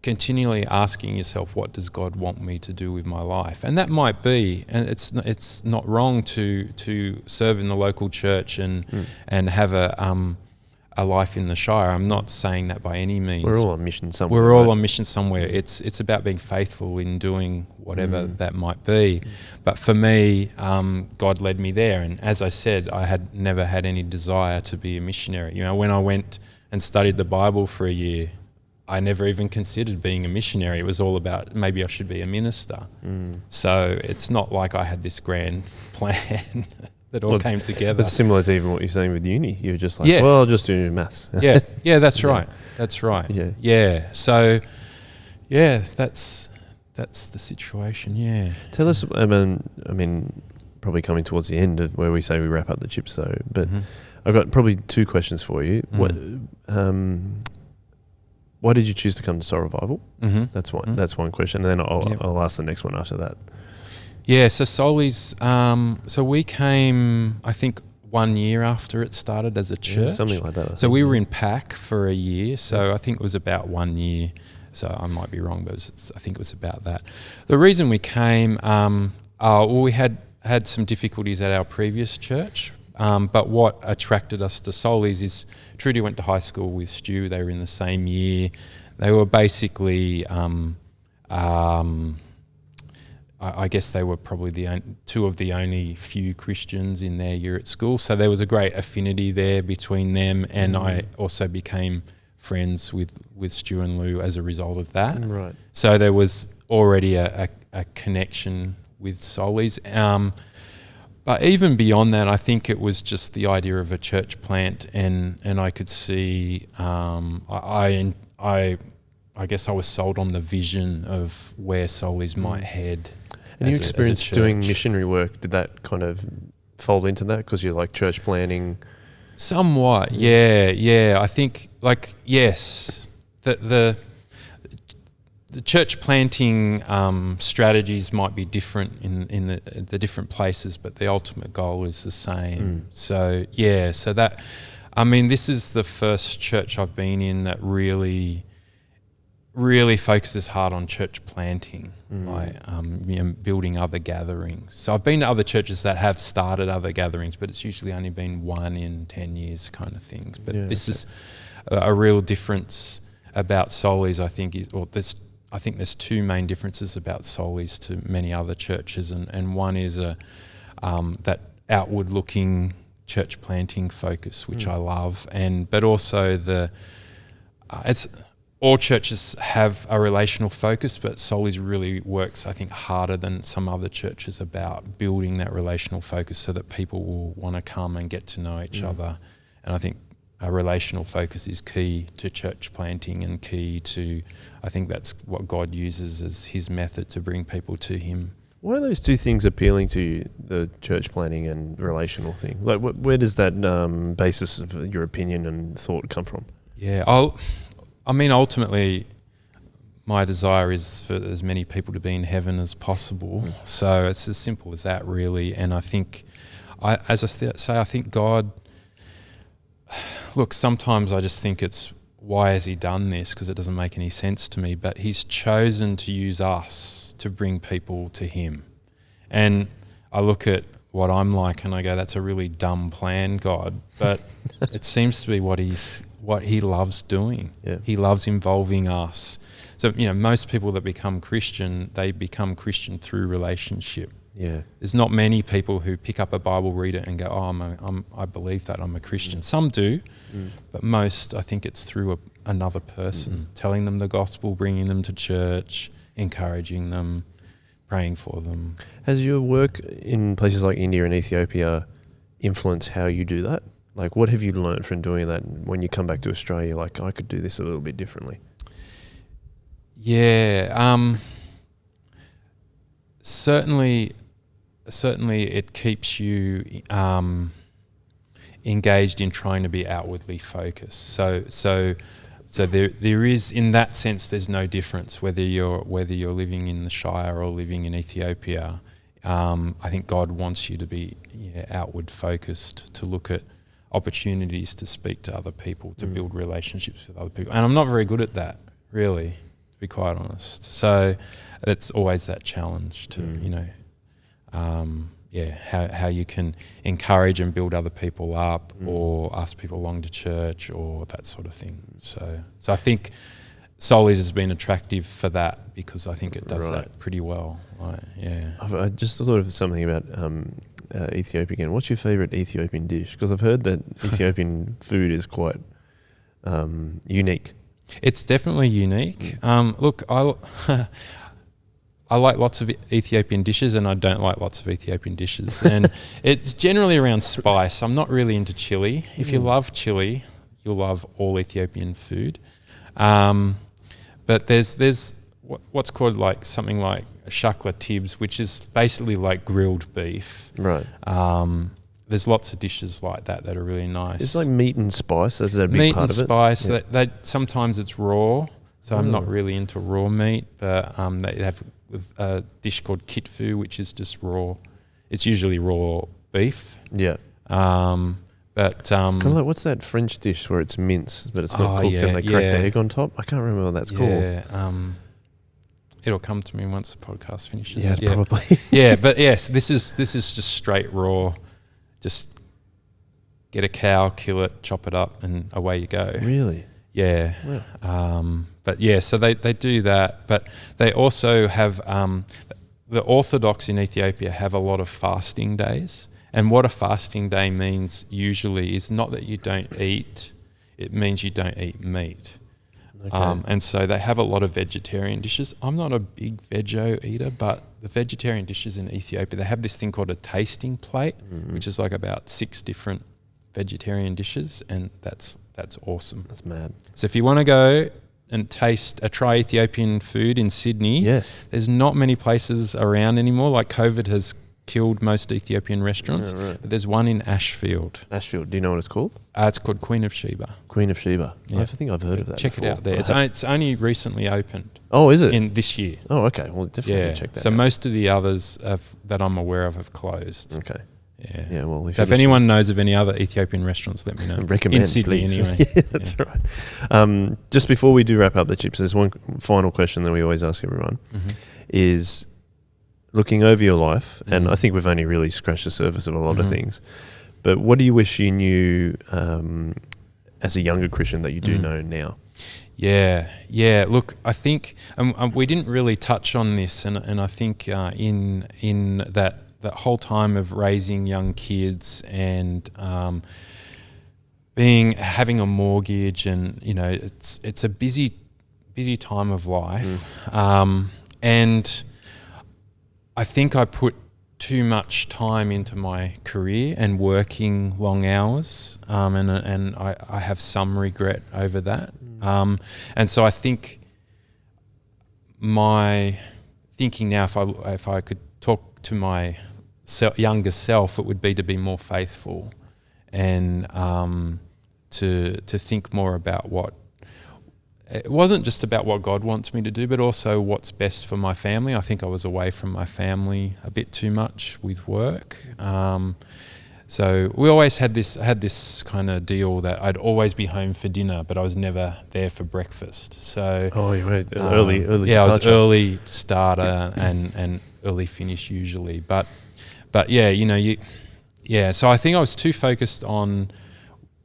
continually asking yourself, what does God want me to do with my life? And that might be, and it's not wrong to serve in the local church and have a life in the Shire. I'm not saying that by any means. We're all on mission somewhere. It's about being faithful in doing whatever that might be. But for me, God led me there. And as I said, I had never had any desire to be a missionary. When I went and studied the Bible for a year, I never even considered being a missionary. It was all about maybe I should be a minister. So it's not like I had this grand plan that all came together. It's similar to even what you're saying with uni. You're just like, well, I'll just do maths. Yeah, that's right. That's right. Yeah. So, that's the situation. Yeah. Tell us. I mean, probably coming towards the end of where we say we wrap up the chips, though. But Mm-hmm. I've got probably 2 questions for you. Why did you choose to come to Soul Revival? Mm-hmm. That's one. That's one question, and then Yep. I'll ask the next one after that. Yeah, so Soli's, so we came, I think, 1 year after it started as a church. Yeah, something like that. So we were in PAC for a year, so I think it was about 1 year. So I might be wrong, but I think it was about that. The reason we came, we had some difficulties at our previous church, but what attracted us to Soli's is Trudy went to high school with Stu. They were in the same year. They were basically, I guess they were probably two of the only few Christians in their year at school. So there was a great affinity there between them, and I also became friends with Stu and Lou as a result of that. Right. So there was already a connection with Soli's. But even beyond that, I think it was just the idea of a church plant, and I could see, I guess I was sold on the vision of where Soli's might head. And your experience doing missionary work, did that kind of fold into that? Because you're like church planning? Somewhat, yeah. I think, yes, the church planting strategies might be different in the different places, but the ultimate goal is the same. So that, I mean, this is the first church I've been in that really focuses hard on church planting, building other gatherings. So I've been to other churches that have started other gatherings, but it's usually only been 1 in 10 years kind of things. But this is a real difference about Soli's, I think, I think there's 2 main differences about Soli's to many other churches, and one is that outward-looking church planting focus, which I love, but also all churches have a relational focus, but Soli's really works, I think, harder than some other churches about building that relational focus so that people will want to come and get to know each other. And I think a relational focus is key to church planting and key to, I think that's what God uses as his method to bring people to him. Why are those 2 things appealing to you, the church planning and relational thing? Like, where does that basis of your opinion and thought come from? Yeah, ultimately, my desire is for as many people to be in heaven as possible. So it's as simple as that, really. And I think, I think God, look, sometimes I just think it's, why has he done this? Because it doesn't make any sense to me. But he's chosen to use us to bring people to him. And I look at what I'm like and I go, that's a really dumb plan, God. But it seems to be what he loves doing. Yeah. He loves involving us. So, most people that become Christian, they become Christian through relationship. Yeah. There's not many people who pick up a Bible, read it and go, I believe that, I'm a Christian. Some do, but most, I think it's through another person, telling them the gospel, bringing them to church, encouraging them, praying for them. Has your work in places like India and Ethiopia influenced how you do that? Like, what have you learned from doing that? When you come back to Australia, like, I could do this a little bit differently. Yeah, certainly it keeps you engaged in trying to be outwardly focused. So there is, in that sense, there's no difference whether you're living in the Shire or living in Ethiopia. I think God wants you to be outward focused, to look at opportunities to speak to other people, to build relationships with other people. And I'm not very good at that, really, to be quite honest. So it's always that challenge to, how you can encourage and build other people up or ask people along to church or that sort of thing. So I think Soli's has been attractive for that because I think it does that pretty well. Right, yeah. I just thought of something about Ethiopia again. What's your favourite Ethiopian dish? Because I've heard that Ethiopian food is quite unique. It's definitely unique. Look, I like lots of Ethiopian dishes and I don't like lots of Ethiopian dishes. And it's generally around spice. I'm not really into chili. If you love chili, you'll love all Ethiopian food. But there's what's called like something like shakla tibs, which is basically like grilled beef. Right. There's lots of dishes like that are really nice. It's like meat and spice. That's a big part of it. Meat and spice. They sometimes it's raw, so I'm not really into raw meat. But they have a dish called kitfu, which is just raw. It's usually raw beef. Yeah. But kind of like, what's that French dish where it's mince, but it's not cooked and they crack the egg on top? I can't remember what that's called. Yeah. It'll come to me once the podcast finishes. Yeah, probably. Yeah, but yes, this is just straight raw. Just get a cow, kill it, chop it up, and away you go. Really? Yeah. Wow. But yeah, so they do that. But they also have the Orthodox in Ethiopia have a lot of fasting days. And what a fasting day means usually is not that you don't eat, it means you don't eat meat. Okay. And so they have a lot of vegetarian dishes. I'm not a big veggie eater, but the vegetarian dishes in Ethiopia, they have this thing called a tasting plate, which is like about 6 different vegetarian dishes, and that's awesome. That's mad. So if you want to go and try Ethiopian food in Sydney, yes, there's not many places around anymore. Like COVID has killed most Ethiopian restaurants, but there's one in Ashfield. Ashfield, do you know what it's called? It's called Queen of Sheba. Queen of Sheba. Yeah. I think I've heard of that. Check before. it out there. It's only recently opened. Oh, is it? In this year. Oh, okay. Well, definitely check that out. So most of the others that I'm aware of have closed. Okay. Yeah. Yeah. Well, if anyone knows of any other Ethiopian restaurants, let me know. Recommend, in Sydney, please. anyway. Yeah, that's right. Just before we do wrap up the chips, there's one final question that we always ask everyone: is looking over your life, and I think we've only really scratched the surface of a lot of things. But what do you wish you knew as a younger Christian that you do know now? Yeah. Look, I think we didn't really touch on this, and I think in that whole time of raising young kids and having a mortgage, and it's a busy time of life, and I think I put too much time into my career and working long hours, and I have some regret over that. And so I think my thinking now, if I could talk to my younger self, it would be to be more faithful and to think more about what. It wasn't just about what God wants me to do, but also what's best for my family. I think I was away from my family a bit too much with work. So we always had this kind of deal that I'd always be home for dinner, but I was never there for breakfast. So you were early. Yeah, I was early starter and early finish usually. But So I think I was too focused on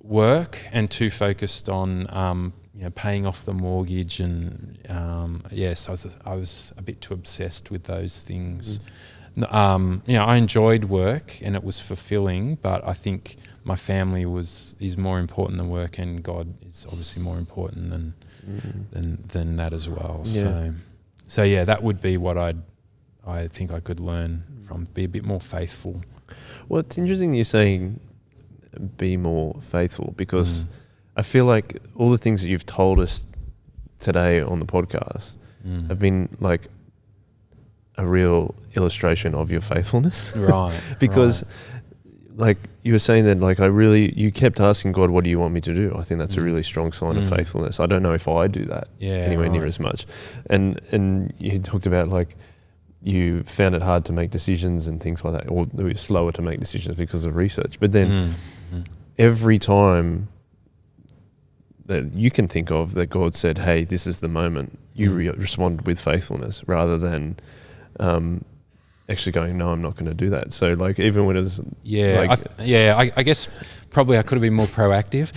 work and too focused on paying off the mortgage, and so I was a bit too obsessed with those things. I enjoyed work and it was fulfilling, but I think my family is more important than work, and God is obviously more important than that as well. Yeah. So that would be what I think I could learn from. Be a bit more faithful. Well, it's interesting you're saying be more faithful, because I feel like all the things that you've told us today on the podcast have been like a real illustration of your faithfulness. Right. Because like you were saying that, like, you kept asking God, what do you want me to do? I think that's a really strong sign of faithfulness. I don't know if I do that anywhere near as much. And you talked about, like, you found it hard to make decisions and things like that, or it was slower to make decisions because of research. But then every time that you can think of that God said, hey, this is the moment, you responded with faithfulness rather than actually going, no, I'm not going to do that. So, like, even when it was... I guess probably I could have been more proactive.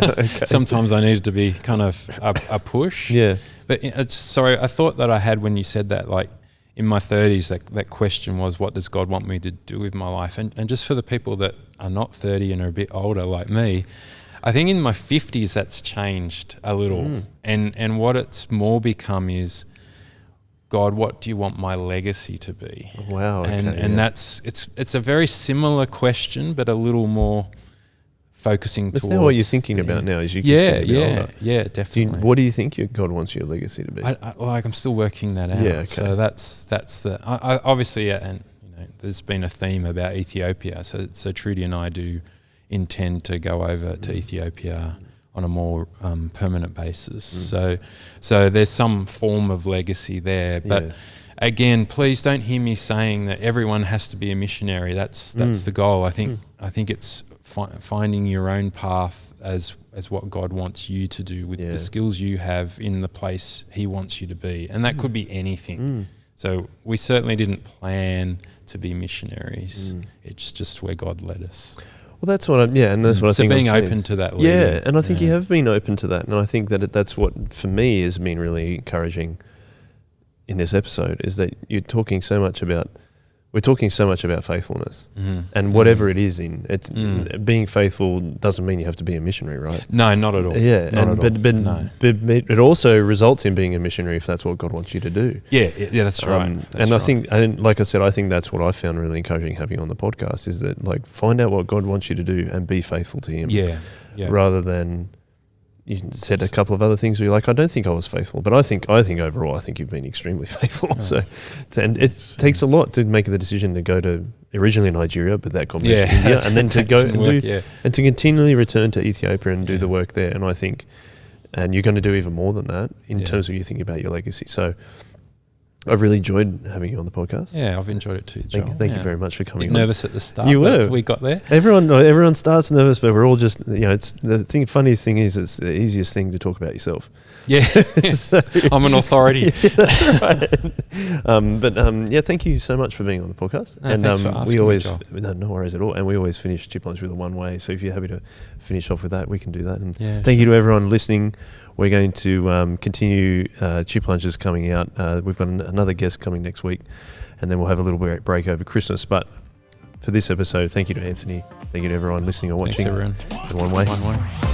Okay. Sometimes I needed to be kind of a push. Yeah. But I thought that I had, when you said that, like, in my 30s, that question was, what does God want me to do with my life? And just for the people that are not 30 and are a bit older like me, I think in my 50s that's changed a little. And what it's more become is, God, what do you want my legacy to be? Wow. Okay, and that's it's a very similar question, but a little more focusing That's towards. now what you're thinking about now as you Yeah, get older. definitely. What do you think God wants your legacy to be? I'm still working that out. Yeah, okay. So that's the I obviously, and there's been a theme about Ethiopia. So Trudy and I do intend to go over to Ethiopia on a more permanent basis. So there's some form of legacy there, but. Again, please don't hear me saying that everyone has to be a missionary. That's the goal. I think it's finding your own path as what God wants you to do with the skills you have in the place He wants you to be, and that could be anything. So we certainly didn't plan to be missionaries. It's just where God led us. Well, that's what and that's what I think. So being open to that. Yeah, and I think you have been open to that, and I think that that's what for me has been really encouraging in this episode, is that we're talking so much about faithfulness, and whatever it is being faithful doesn't mean you have to be a missionary, right? No, not at all. Yeah, but it also results in being a missionary if that's what God wants you to do. Yeah, that's right. I think, like I said, I think that's what I found really encouraging having on the podcast, is that find out what God wants you to do and be faithful to Him. Yeah. Rather than. You said a couple of other things where you're like, I don't think I was faithful, but I think overall, I think you've been extremely faithful. Oh. And it takes a lot to make the decision to go to originally Nigeria, but that got moved to India, and then to go and to continually return to Ethiopia and do the work there. And I think, and you're going to do even more than that in terms of you thinking about your legacy. So I've really enjoyed having you on the podcast. Yeah, I've enjoyed it too, Joel. Thank you very much for coming on. Nervous at the start. You were. We got there. Everyone starts nervous, but we're all just, it's the thing. Funniest thing is, it's the easiest thing to talk about yourself. Yeah. I'm an authority. That's right. Thank you so much for being on the podcast. Thanks for asking me, no worries at all. And we always finish Chip Lunch with a one way. So if you're happy to finish off with that, we can do that. And thank you to everyone listening. We're going to continue Chip Lunches coming out. We've got another guest coming next week, and then we'll have a little break over Christmas. But for this episode, thank you to Anthony. Thank you to everyone listening or watching. Thanks, everyone. And one way. One way.